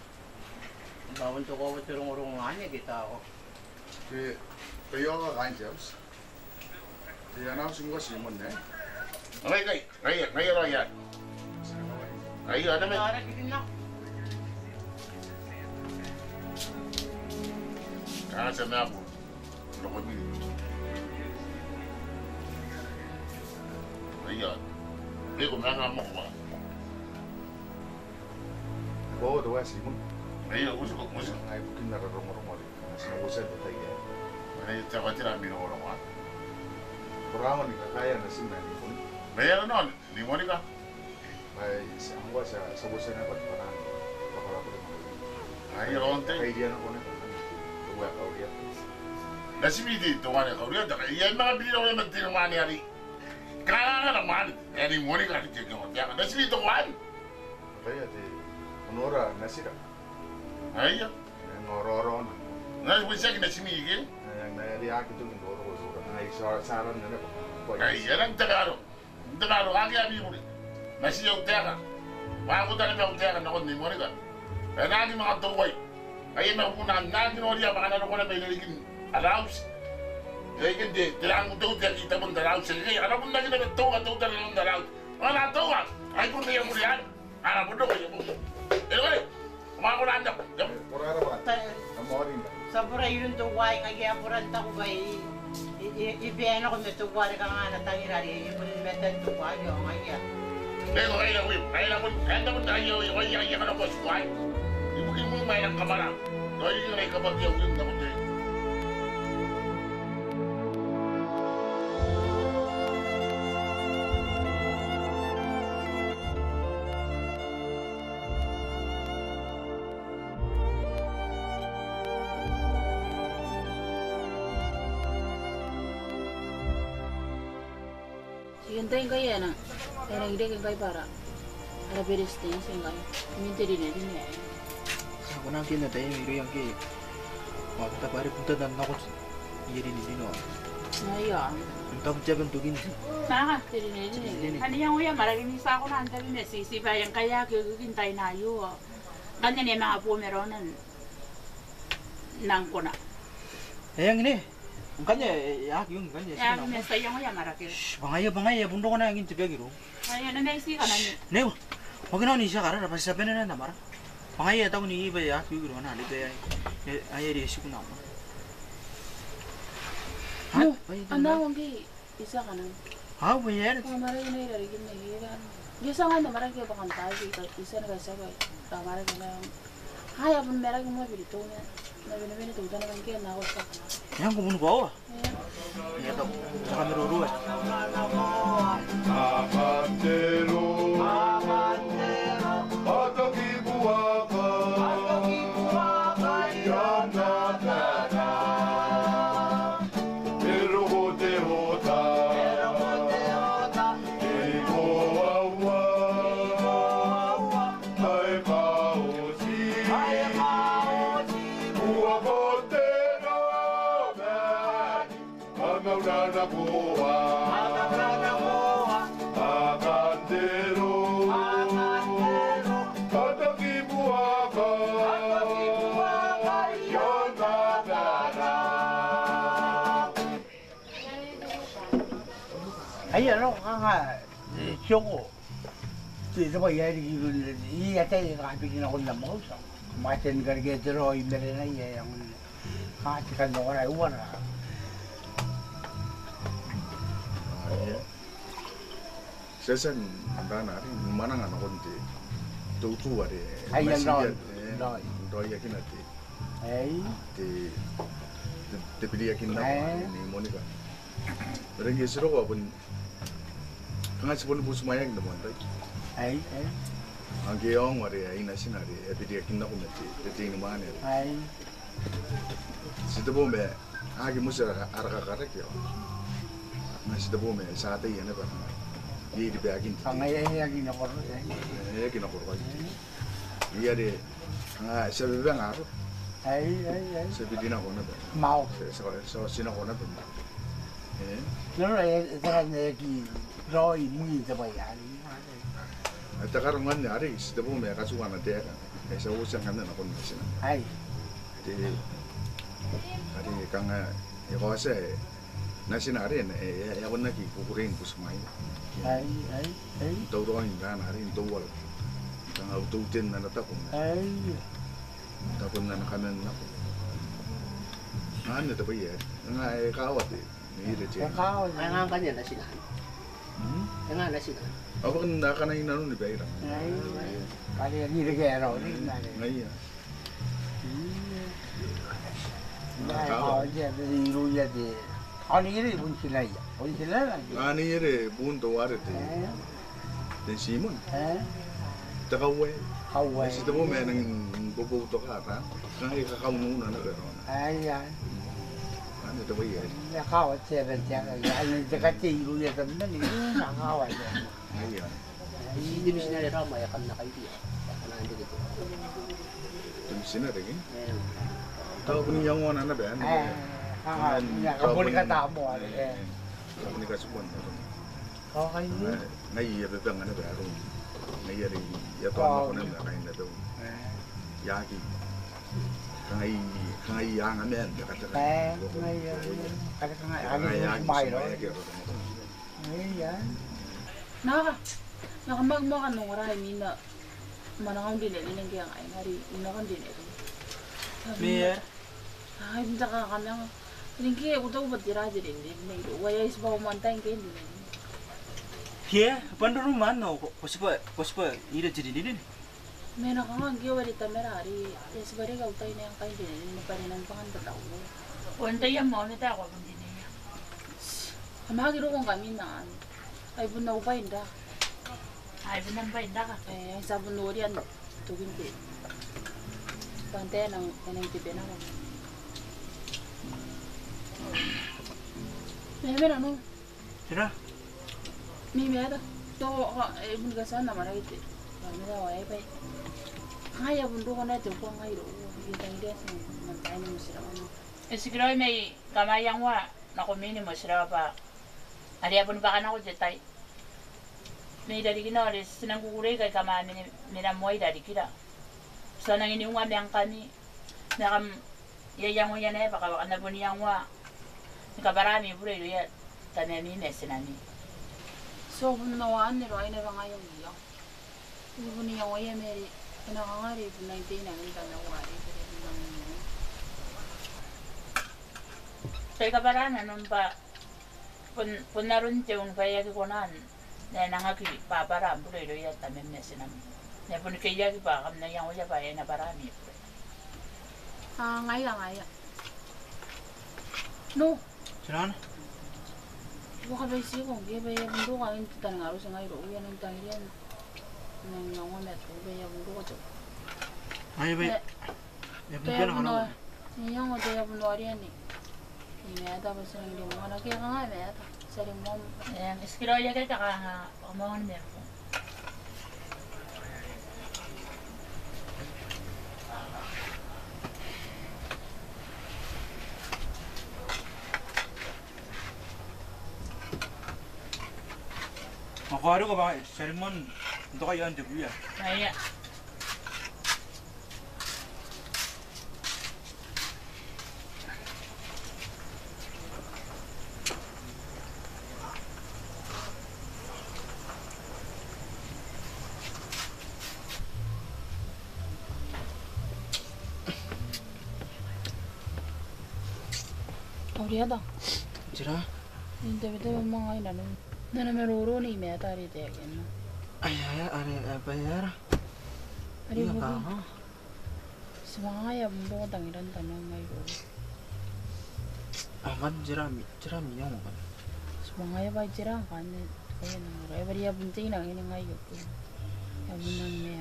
Bawa untuk kau betul orang mana kita. Kaya kan jauh. Dia nak semua simon ni. Ngay rồi ya. Ngay rồi đó mày. Xem nào. Nó có gì. Ngay rồi. Đây cũng đang làm một mà. Bố tôi xin muốn. Ngay rồi cũng ngay kinh là rong đi. Xin bố sẽ được thấy cái. Này chắc phải làm gì nữa rồi. Kurang ni kaya na sim na ni. Mayroon nun, di mo rin ka? Ay, ang ko sa busa na pagparang pakala ko naman. Ay, yun tayo. Idea na ko na. Tuwa ka ulit. Nasibidi, tuwa na ka ulit. Yan mga bilhin ako yung magtinumani hari. Kaya nga naman. Kaya di mo rin ka. Nasibidi, tuwan. Kaya di, unora, nasira. Ay, yan. Ngororo na. Nasibidi siya kinasimigil? Ay, nayariyak ito ng ngoro ko. Ay, saran na na. Ay, yan ang Tagalog. Tagalog, agi abi mo rin. Nasi yung teka. Mga tayo yung teka na kundi mo rin ka. Kaya naging mga tuway. Kaya mapunan, naging oriya, baka naroon ko na may naging allows. Kaya hindi, tilaan ko ito, kita mong dalaw. Sige, alam mo na kita, tuwa talagang dalaw. Mga natuwa, ay kung niya mo riyan. Alam mo doon, kaya mo. Anyway, kumakulaan na. Kurara ba? Namorin ba? Sabura yun tuway, kaya puranta ko ba ibigay ako may tuwa ka nga na tangirari, ibon metan tuwa niyo, kaya. Lego, kaya naman tayo, kaya ka na po suway. Ibigay mo may ng kamara. Kaya yung may kabagyaw yung naman tayo. Hintayin kayo na. Kaya nagiging kayo para. Para beres din sa inyo. Mintiri na din yan. Sa ko nang kinatay yung hiro yung kaya. Mapita pare punta dan ako yeri ni dino. Ayan. Ang jaban tugin. Saka, tiri na din. Ano yung uya, maraging isa ako na antabi na sisibayan kaya kikintay na yun. Ganyan yung mga pumeronan. Nang ko na. Ayan ini. Ang kanya, yung kanya. Ya, may sayang uya marakil. Bangaya, bundo ko na yung tibiagiro. Ayan, na-naisi ka na niyo. Neo, huwag na niya kara, dapat sabihin na namara. Bangaya, tao ni iba ya, yung giro na, libe ay resi ko na ako. Ano? Anda, huwag isa ka na. Ha, bayar. Kung maragin na irarigin na hiran. Isa nga na maragin ba kang tayo, isa na kasabay. Maragin na yung... Haya pun maragin mo, bilito niya. Nabi-nabi na tuta naman kaya na ako sa ka na. Yan, kumuno ba ako? Yan daw, saka miruro eh. Amantero, atakibuaka, yanatana, erohote-hota, ikoawa, haekaosi, uakotero, amaunana koa, Akantero, atakibuaka, Ai ano kanga chongo. Ti to ya ri ya te ka pi na ko na mo sa. Ma ten gar ge dro I mere na ya yang. Ka ti kan no ra u na. 세상 나나리 만나가 나건데 도투와리 Ai no. 너 얘기나지 Ai. te pedí aquí en ni Mónica. Pero en ese lugar pun kanga se pun bus mayang de montai. Ai. Angge ong wari ai na sinari e pedí aquí na kumeti te ting mane. Ai. Sita bombe agi musara arka karek yo. Na sita bombe sa te yene ba. Di bagin. Kanga ya gina ko. Gina ko. Iya de nga se bebe ngaro. Ai. Se bidina ko na ba. Mau. So sina ko na ba. No era ne ki roi muy de bayani. Ata karungan ni ari sita bombe ka suwa na te. Sa usang kana na kon sina. Ai. Ari kanga iko sa nasi nari ya kon na ki kukurin pusmai. Ai. Todo ang nari todo kang aututin na natakon. Ai. Tapon na nakanan na ko. Ano to ba yan? Nga kawat eh. Nire siya. Kawat. Ay nga kanya na sila. Ay nga na sila. Ako kan nakanay na nun ni Bayra. Ai. Kali nire gero ni nare. Ngayon. Ai ko je de iru ya de. Ani ire bun silai. Bun silai. Ani ire bun to ware te. Den Simon. Tagawe. Kawe. Sa tabo may nang bubuto ka ta. Kaya kakaununan na gano'n. Ai. Ano to ba yan? Nakawat siya rin siya. Ay, dekati iru ya tam na ni. Nakawat ya. Ngayon. Hindi mo sinari Rama ya kan na kayo diya. Kanaan dito. Tum sinari rin. Tao ko niya ngona na ba? Kabuli ka tamo. Kabuli ka suwan. Okay. Ngayon ba nga na ba? Ngayon rin. Yato ako na kain na daw. Yaki. Kangay yang amen. Nakamagmakan nung maray mina manakang dinilin kaya nga ngari inakan dinilin. Mir. Ay minta ka kanang ringki aku tahu batira jadi dinilin. Waya isbaw mantain kayak dinilin. Kia, panduru mana? Pospa ira jadi dinilin. Mena kanga gyo wari tamera ari isbari gautay na yang kain dinilin na parinang pangan tataw mo. Wanda yang mau nita ako kung dinilin. Amagiro kong kami na ay bunaw pa inda. Ay bunang ba inda ka? Sabon norian tugin din. Pantay nang tipe na ko. Meme ano? Sira? Meme ada. To ibun gasan na maray ite. Ano na way pa. Kaya bundo ko na ito ko ngayon. Hintay dia sa mantay ni musira ano. Siguro may kamayang wa na kumini mo sila pa. Ali abon ba kana ko jetay. May dari kina ores sinang kukuray kay kamami minamoy dari kita. So nang iniunga niyang kani nakam yayang mo yan eh baka na po niyang wa. Nakabarami puro ilo yan tanani nesinani. So bunawaan nilo ay nabangayang iyo. Ibu niyang wa yan meri pinakangari po 19 na nita na wari. So ikabarana nun pa pun naroon tiyong payagi ko naan. Na nangaki babara puro ilo yan tamin nesinani. Na pun kayagi pa kam na yang waya pa ay nabarami puro. Ngaya. No. Sira na? Baka ba isi kong kaya ba yung mundo ka yung tanang araw sa ngayon uyan ang tangi yan nang nga met ko ba yung mundo ka to Ay ba ya pun na kana yung nga tayo puno ariyan eh inayata pa sa hindi mo anak kaya ka nga inayata sa limong iskiro ya kaya ka kumawan meron ko Ako ka ba? Sermon. Ito kayo ang debuya. Ay. Kauriada. Jira. Inte bete mga ina nun. Nana meroro ni me atari te again. Ay apa ya? Ari Iya bubu. ka. Semaya bumbo tangiran tanong ngayo. Aman jira mi yang kan. Semaya ba jira kan kaya nang ray bari bunting nang ini ngayo. Ya bunang me.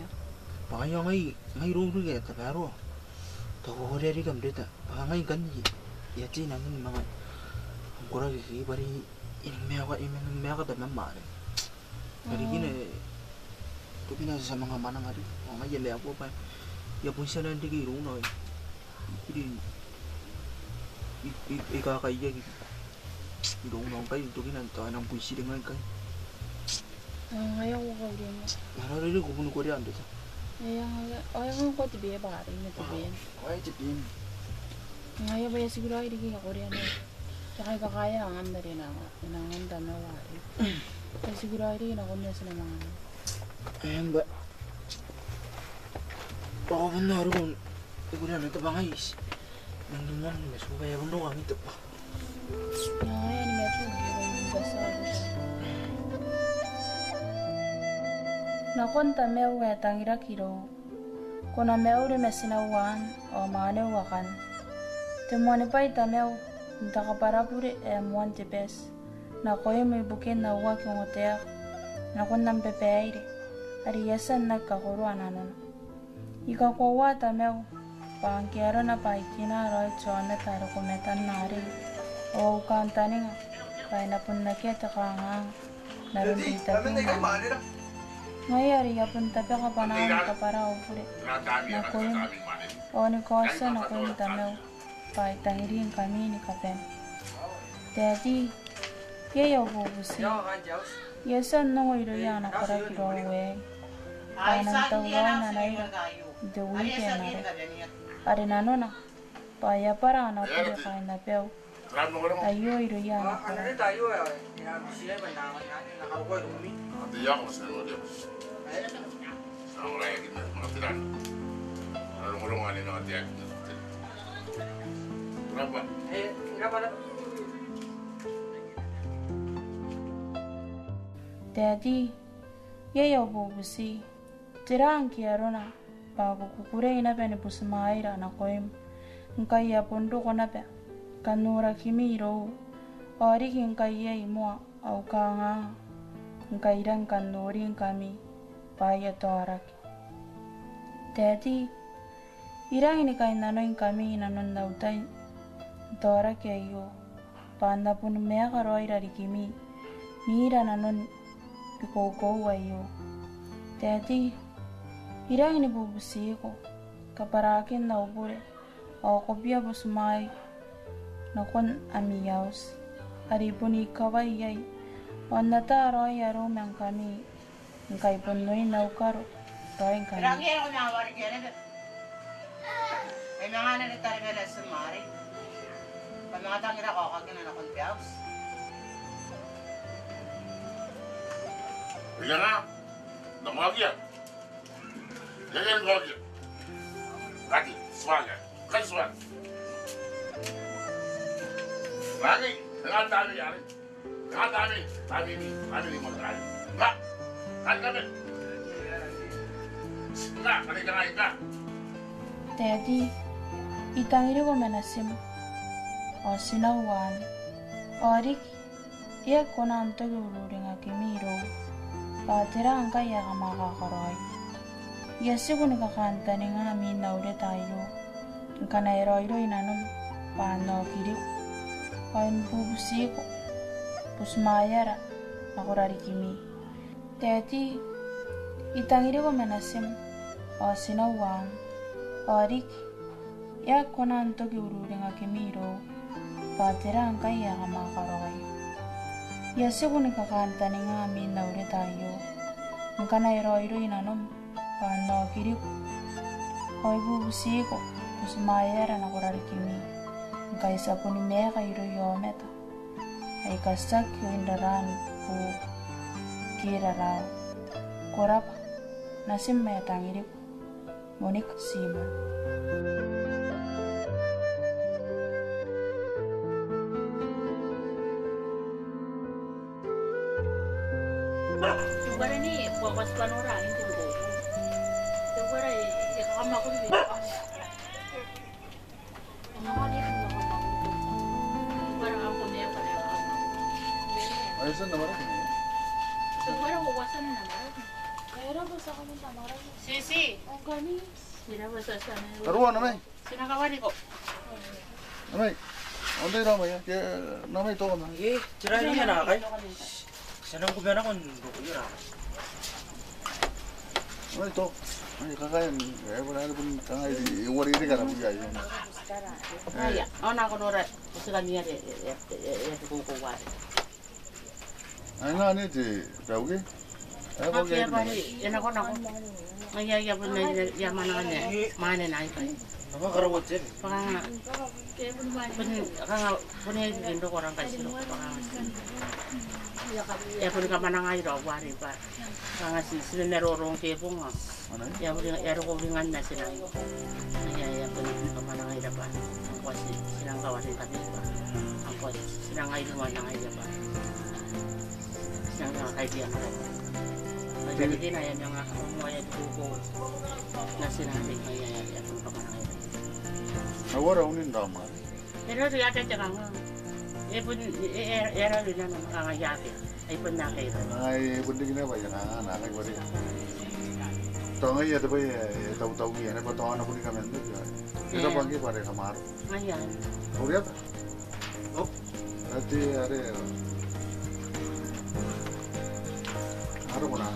Pakaya ngay ruru ya tabaro. Tago hori kam deta. Pakay ganji. Ya ti nang mga gura gi bari in me ka da mamare. Dari gini tu pina sa mga manang ari. O ngay le ako pa. Ya pun sana ndi gi runo. Idi ikakaiya gi. Dong nong kai tu pina ta nang puisi dengan kai. Ngayo ko kauri mo. Narari ko bunu Korea ando. Ayang ko tibi ba rin na tibi. Ay tibi. Ngayo ba siguro ay digi ka Korea na. Tsaka kakaya ang anda rin ako. Inangan dami wari. Kaya siguro ay rin ako niya sa naman. Ayan ba? Baka ba naroon? Ikaw na natabangayis. Nang naman, mas kaya ba nung amit pa? Ngayon, ni Metro, gawin yung basa ako siya. Nakonta meu wetang irakiro. Kuna meu ri mesinawan o mane wakan. Temone paita meu ntaka parapuri muan tipes. Na koe may bukin na uwa kingotea. Na kon nang pepeaire. Ari yasan nagkakuro ananon. Ika ko wata meu. Pangkiaro na paikina roy chone taro kumetan nari. O kantani nga. Kaya napun nakita kangang. Narumbita pinang. Ngayari yapun tapi kapanang kapara upure. Nakoy o ni kosa nakoy tameu. Pai tangirin kami ni kapen. Jadi ye yo bubusi. Yesan no iro ya na kara kiro we. Pai nang tawa na naira. Dewi ke nare. Are nanona. Pai para na pure kai na peu. Ayo iro ya na kara. Ang lagi na mga tiran. Ulong-ulongan nila ang tiyak. Berapa? Berapa na? Daddy, yayo bubusi. Tirang kiaro na. Bago kukure ina pe ni pusmaira na koim. Nkaya pondo ko na pe. Kanura kimiro. Ori kinkaya imua au kanga. Nkairang kanurin kami. Paya torak. Daddy, irang ini kain nanoin kami nanon nautai torak ya yo. Panda pun mea karoi dari kimi. Nira nanon piko wayo. Daddy, irang ini bubusi ko. Kaparakin na ubure. O kopya busmai. Nakon amiyaus. Aripun ikawai yay. Ondata roi arom yang kami. Ngkai pun noi naukaro. Roing kami. Rangi ako na awari kaya na. Ay mga na nitari bela sumari. Pag mga tangira ko, kagina na kong piyaws. Iya nga. Namagi yan. Yan ko lagi. Lagi, swag yan. Kan swag. Lagi, dengan dami yan. Dengan dami. Dami ni mo tayo. Nga. Kan kami. Nga, kanina nga. Daddy, itangiri ko menasim. O sinawan. Orik, iya ko na anto guluri nga kimiro. Patira ang kaya ka makakaroy. Yasi ko nakakanta ni nga amin na ulit tayo. Ang kanairoy-roy nanom. Paano kiri ko. Kain bubusi ko. Pusmayara. Nakurari kimi. Daddy, itangiri ko menasim. O sinawan. Orik, ya ko na anto guluri nga kimiro. Patira ang kaya ka makakaroy. Yasi ko nakakanta ni nga amin na ulit tayo. Ang kanairoy-roy nanom. Paano kiri ko. Kaya bubusi ko. Pusmayara nakurari kimi. Ang kaisa po ni mea kairo yometa. Ay kasak yung indaraan po. Kiraraw. Kurapa. Nasim mea tangiri ko. Monik Simon. Juga ini bawas panora ini tuh. Juga ya kamu aku di sini. Mama dia nggak ngomong. Barang aku dia pada kamu. Ayusan nama lagi. Juga bawasan nama. Era bahasa kamu sama orang. Sisi. Enggak nih. Tidak bahasa sana. Taruhan namanya. Sinakawari ko. Namanya. Onde namanya? Kayak namanya itu kan. Eh, cerai ini anak kay. Senang ko biar ako ndukuira. Namanya itu. Ay kakayan. Wala na pun kangay yung wari ini kan ang bigay. Ay, ona ko nora. Kasi kanya ya kukuha. Ay nga ni ti. Tawag eh. Ay ko Kaya ba yan ako na ko. Ngaya pun na yaman na kanya. Mana na ito. Ako karawat din. Pang pun indo ko orang kasi lo. Ya pun ka manangay raw wari pa. Pang sila narorong tepo nga. Ya ko ringan na sila. Ya pun ka manangay ra pa. Ako silang kawarin kami pa. Ako silang ay lumanangay ra pa. Silang idea na rin. Jadi din ayan yung mga buko na sinabi kaya ya pun ka manangay. Awara unin dama. Pero yata tsaka nga. Pun era rin na makangayati. Ay pun na kayo. Ay bundig na ba yan anak ay wari. Tongay ya tabi taw yan ba taw na puni kami ando. Ito pagi pare kamar. Ayan. Uriya ta. Oh. Ati are. Aro mo na.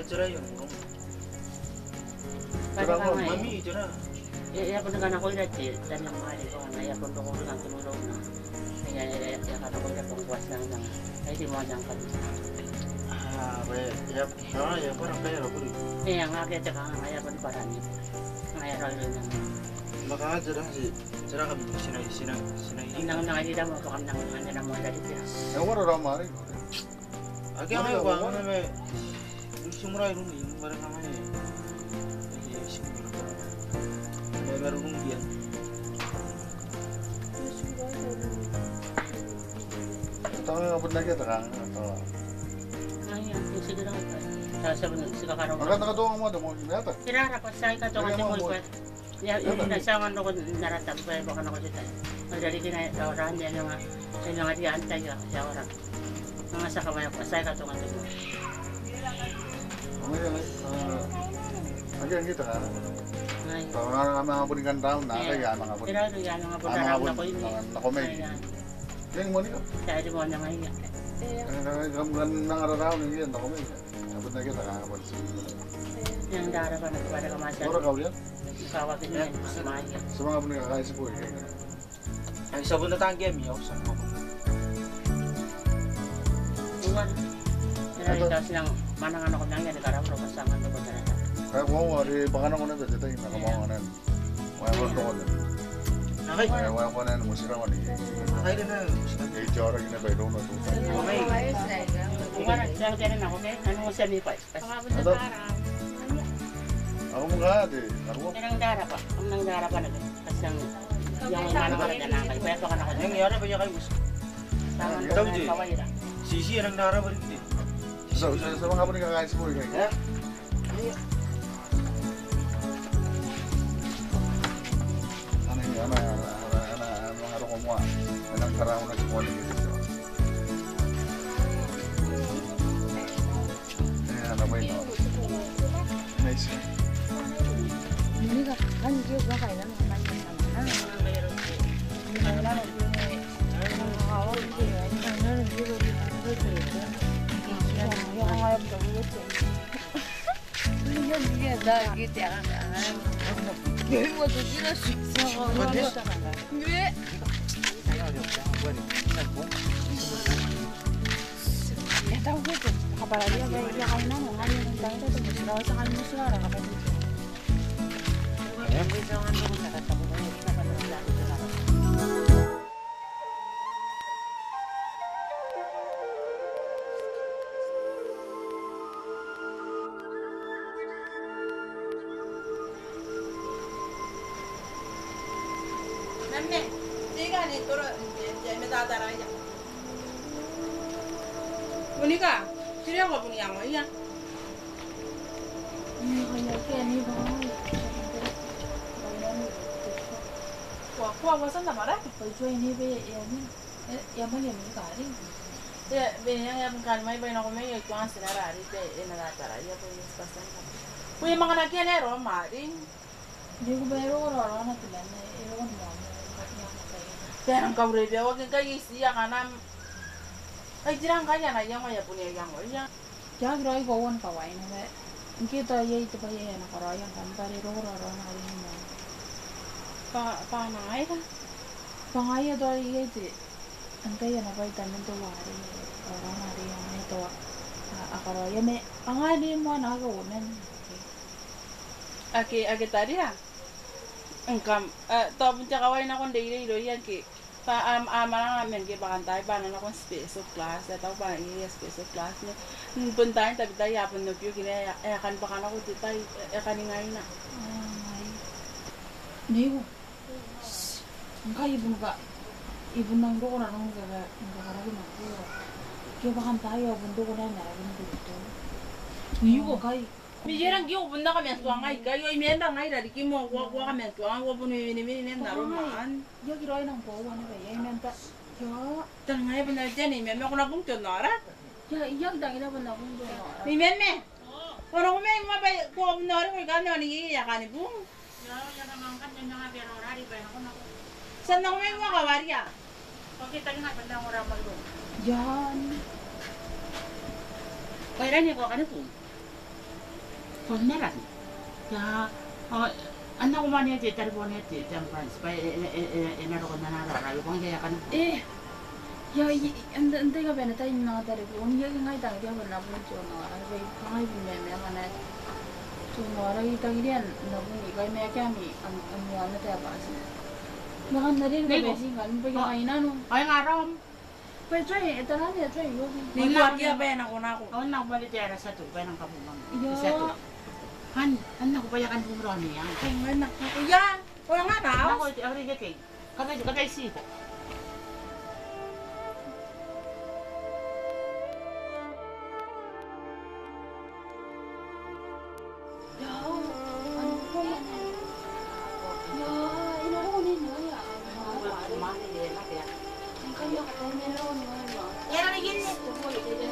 Cerai yung. Mami, cerai. Ya pun dengan aku ira dan yang lain ko nga ya pun ko dengan tulong na. Ya kana ko ira pangwas nang ay di mo jang kan. Ya parang kaya ro puri. Yang ngake tsaka nga ya pun parani. Nga ro rin nang. Baka jarang si jarang kami sinay. Nang di mo ko nang na mo dari dia. Awara ramari. Agi ang ko ang may sumuray rin yung parang naman eh. Meron kong diyan. Tahu nga po na kita kang ito. Ayan, sige lang. Sasabi na sila karong. Agad nakatuwa mo mo yata. Kirara pa sa ika to kasi mo ko. Ya yung nasangan ko naratag pa baka na ko dito. Madali din ay orahan din nga. Ay nga di antay ya orang. Mga sa kamay ko sa ika to nga to. Again kita kan. Kalau mga puningan taon na kaya mga puningan. Pero yan mga puningan na ko ini. Nakomay. Yang mo niyo? Kaya di mo na ngayon. Kamu nangararaw ng yan nakomay. Abot na kita kakapon. Yang dara pa nagpada ka masya. Ora kau lihat? Kawapin niya sa maya. Sa mga puningan kaya sipo. Ang sabon na tang game yo sa mga. Tuwan. Ito silang manangan ako nang yan nagaraw ro pasangan ko sa rata. Kaya ko di baka na ko na dito yung nakabanganan. Wala ko to. Okay. Wala ko na musika ko ni. Okay na musika. Eh jora gina ba ro na to. Okay. Wala lang din ako kay ano mo sa lipas. Ako mo ka di. Ako. Nang dara pa. Ang nang dara pa na. Kasang yung mana ka na kay kaya pa kana ko. Yang yara ba niya kay us. Tahu je. Sisi nang dara ba rin. Sa mga puningan kaya sipo kaya. Mga roko mo anang karao na si Molly dito. Ano ba ito? Nice. 우리가 간 기억가 가야 되는 거 맞나? Nanti, tiga nih turun, jadi tak ada aja. Punika, sila ko pun yang iya. Ini kayak ini bang. Wah, wasan tak marah. Baju ini be yang mana yang kari? Ya, yang bukan mai bayi nak mai yang tuan sinara hari te enara cara ya pun sepasan. Punya makan lagi ni Roma, ring. Dia ku baru orang nak tulen, orang mau. Pero kau rebe awak kan isi yang anam. Ay jirang kaya na yang maya punya yang ya. Jangan kira aku kawan kawan ni. Kita ye itu bayar nak orang yang kan tadi orang hari ni. Pa nai kan? Pa nai tu ye itu. Angkai yang apa itu nanti hari orang hari yang itu. Akar ya me angai ni mau nak kawan. Ake tadi ya. Engkam, tau puncak kawan aku dari yang ke. Pa amalang amen ke bakantai pa na akong special class at ako pa iya special class ni puntahan tapi tayo yapon no pyo kina akan pa kana ko tay akan ngay na Nego engkau ibu nang do na nang ga karagi na ko ke bakantai ibu do na na rin dito Nego kai Mijerang kyo bunda kami ang ngay kayo imenda ngay dari kimo wa kami ang wa puno ini naruman. Yo kira nang po wana ba yay menta. Yo tan ngay bunda jeni me ko na bung nara. Ya iya dang ina bunda bung nara. Mi me. Ora ko me ma ba ko nara ko ga ni ya kan bung. Ya na mangkat na nga pero rari ba ako na. San na ko me mo kawarya. Okay tali nga banda ora magdo. Yan. Kaya ni ko kan po. Pagmeran. Ya, anak ko man yati telepon yati jampan supaya enaro ko na nara. Yung kaya kan. Ya, ante ka bena tayo na telepon. Ya ngay tayo dia wala mo jo na. Ay kay bunye me mana. Jo na ray tagian na bunyi kay me kami ang yana tayo ba. Makan na rin ka besi kan pag ay na no. Ay ngaram. Pa try ito na niya try yo. Ni ko kya ba na ko na ko. Ako na ko bali tera sa to pa nang kapumang. Ya. Anak ko payakan bumro niya. Ay anak ko ya. Wala nga na. Ako ari gate. Kagay si ko.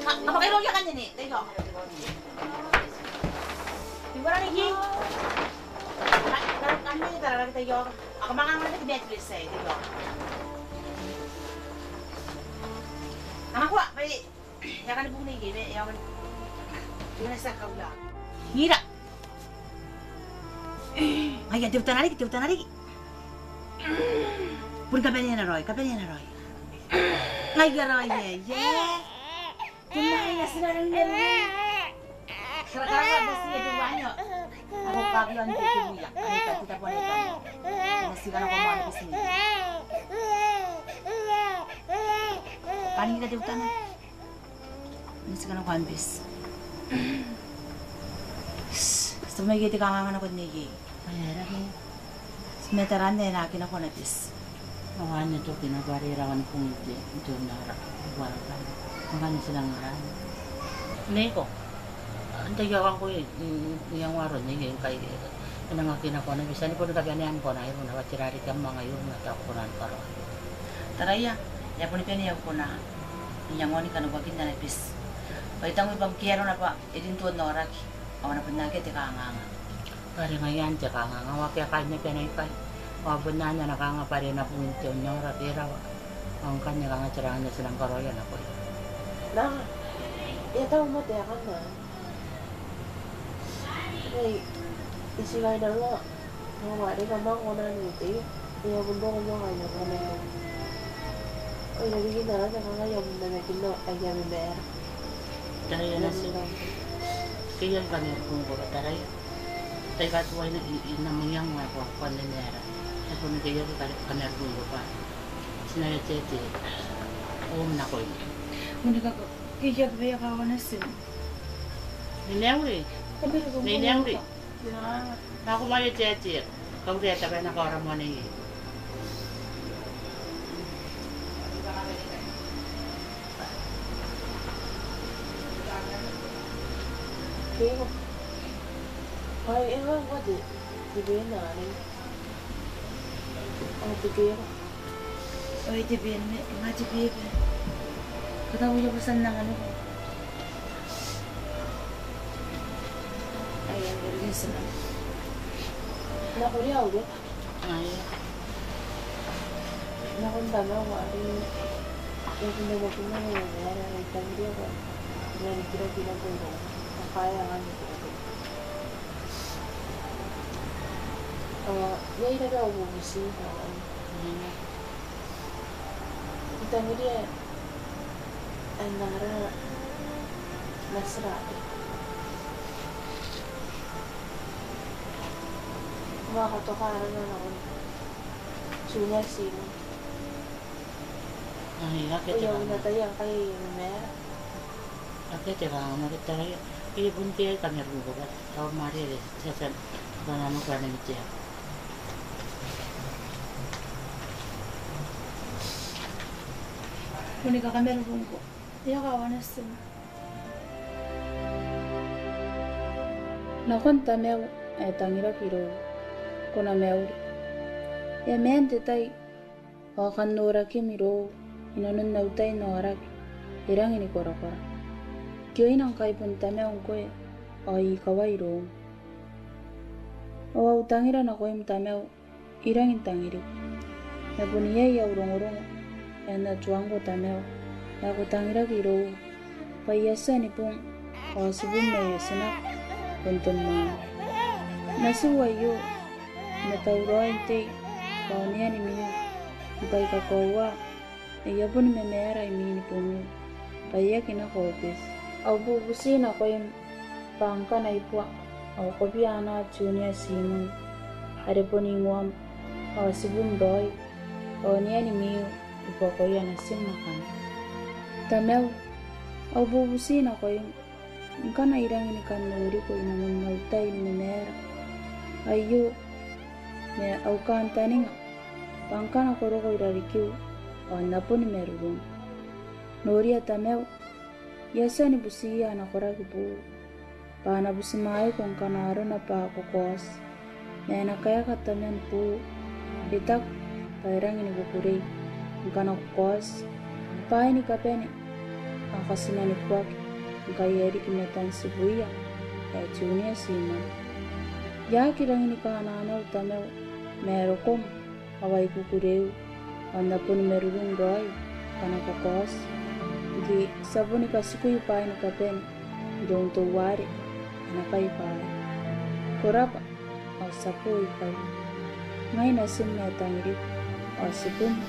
Apa kayo ya kan ini? Tengok. Iwala ni Gi. Kami talaga tayo. Ako mga mga Beatrice say, tengok. Ako, may ya kan bung ni Gi, ya kan. Gimana sa kaula? Mira. Ay, tiup tanari. Pun kapenya na Roy. Ay, garoy ye. Kumain na sila ng nilay. Kara-kara ba siya di banyo? Ako kagilan ko kuya. Kita po nito. Sila na kumain ko sila. Kanin kita diutan na. Ini sila na kuambis. Sumay giti kangangan ako nigi. Mayara ko. Sumetaran na akin ako natis. Makanya to pinabarirawan kong ito nara. Wala. Makanya silang ngaran. Neko. Antay gawan ko yung waron niya yung kay pinangakin ako na bisa ni po nagaganayan ko na yun na watirari kang mga yun na tako ko na karo. Taraya, ya po ni peniya ko na yang wani kan bagin na napis. Pagitang mo ibang kiyaro na pa edin tuod na orak. Ako na pinagit ikanganga. Pari ngayon siya kanganga wakya kanya pinay kay. Wabon na niya nakanga pa rin na punto niya ratira. Ang kanya kanga tirahan niya silang karoyan ako. Na, ito mo tayo ka na. Ay, isigay na nga. Mamari ka ba ko na nito? Kaya mundo ko mo kayo na naman. Ay, nabigin na lang nga yung nanakin na ay yami mer. Taraya na sila. Kaya kanya kung ko taraya. Tayo katuway na inamayang mga kwa nanyara. Ako na kaya kanar dulu pa. Sinaya tete. Na ko yun. Muna ka kaya kaya ka na sin. Ninengri. Ninengri. Ako maya tete. Kau dia tak nak orang mana ni. Tigo. Ay, what the bin nani. Oh, tigo. Ay, the bin, mati baby. Katawa yung pasan ng ano ko. Ayan, meron sa lang. Nakuriyaw, di? Ayan. Nakuntama ko, yung pinagawag ko na ngayon, nagtanggi ako. Nagkira-kira ko yun. Kaya nga nito ako. Yay na daw bumisi. Itanggi dia Nara Nasrati. Makatokaran na ako. Sunya sino. Ay, akit Uyaw na tayo kay Mera. Akit ka kita raya. Ini bunti kami rubuhat. Kau mari deh. Saya tanam kerana itu. Kuni ka kamera bungko. Iya kawan asin. Nakonta meu tangira kiro. Kuna meu. Ya mente tai. Akan nora kimiro. Inanun nautai norak. Irang ini kora-kora. Kyo inang kai punta meu koe. Ai kawairo. Awa utangira na koe mta meu. Irang intangiri. Na punia ya urong-urong. Na tuanggo ta meu. Na kutangira kiro. Payasa ni pong. Asibun na yasanak. Puntun ma. Nasuwayo. Natauroin te. Kaunia ni miyo. Pai kakawa. Iya pun memera ini pun. Pai kina kopis. Au bubusi na ko yung pangka na ipwa. Au kopi ana junior simon. Ada pun ingwam. Au sibum doi. Au niya ni miyo. Ipo ko yan asim makan. Tamel. Au bubusi na ko yung. Ngka na irang ini kan nuri ko inamun mautay ni memera. Ayo. Me au kanta ni nga. Pangka na koro ko irarikiw. Wana po ni merurong. Nori atameu. Yasa ni busiya na koragi po. Paana busimayo kung kanaro na pa kukos. Na kaya katamian po. Bitak pairang inibukuri. Ang kanakukos. Pahay ni kapene. Ang kasina ni kwak. Ang kayeri kimetan si buya. Kaya junior siman. Ya kirang inikahananaw tameu. Mero kom. Away kukureu. Anda pun merurung doi. Kana kokos. Di sabuni kasikuy pa ni kapen. Dong to wari. Nakai pa. Korapa. O sapoy pa. Ngay nasim na tangirip. O sipun.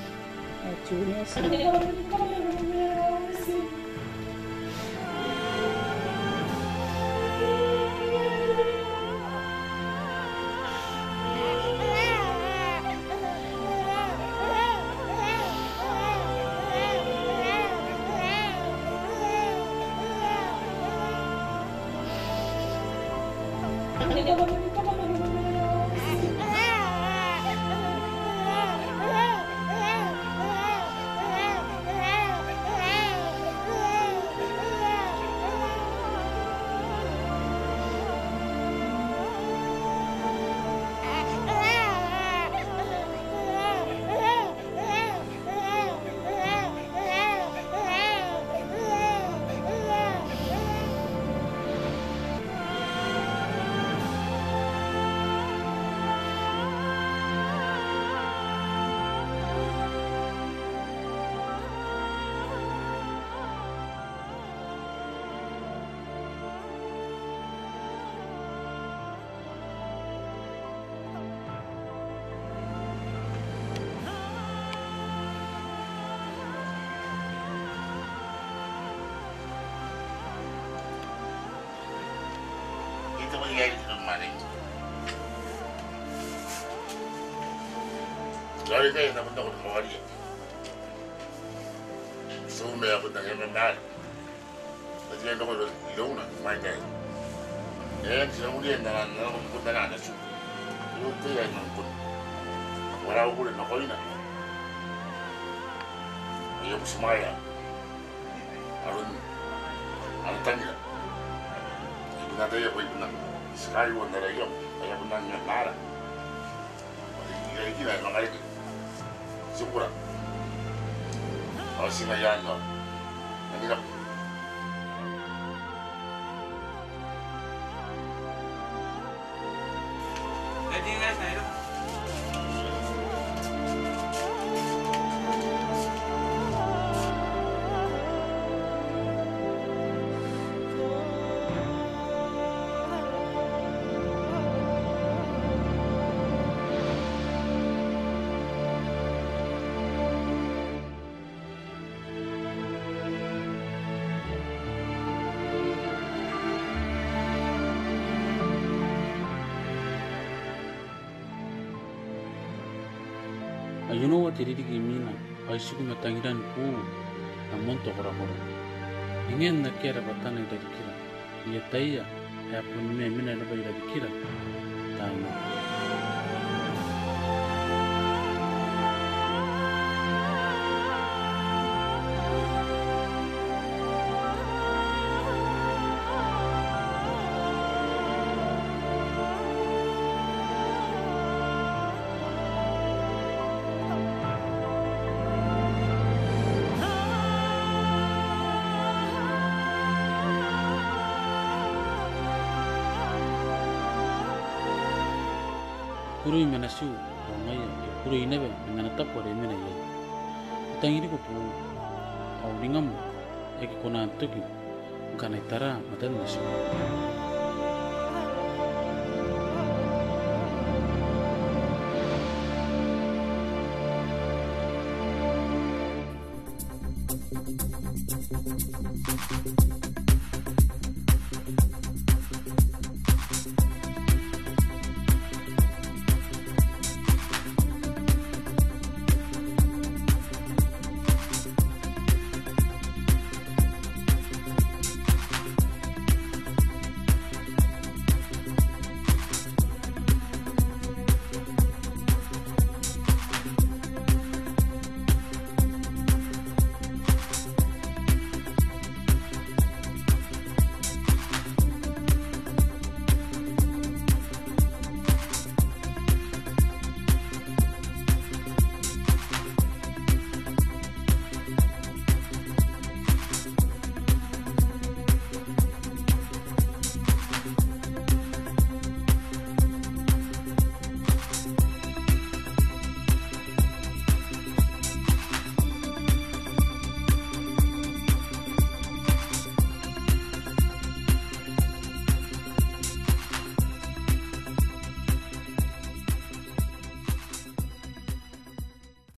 At junior sim. Ito mangyayari dito ng maning. Lari kayo, napunta ko ng kawali. Gusto ko may ako ng MMR. At yan ako ilaw na, kumain kayo. Yan, sila ko yan, nakakumpun na na, nasu. Yung ito yan, nangkun. Wala ko rin, ako yun na. Ayaw ko sumaya. Aron, ang tangila. Puna tayo ko ipuna iskari won na rayo. Kaya puna nga nara. Iki na makalik. Sukura. Asi nga yan no. Nanilap. Jadi nga tayo. You know what it is mina I should me tangiran ku amon to kora kora ingen na kera batana ida dikira ya taya ya pun me mina na ba ida dikira tanga Puru imena siu, ngaya, puru inebe, imena tapore imena ye. Tangi ko pu, au ringamu, eki kona antuki, kana itara matan nasu.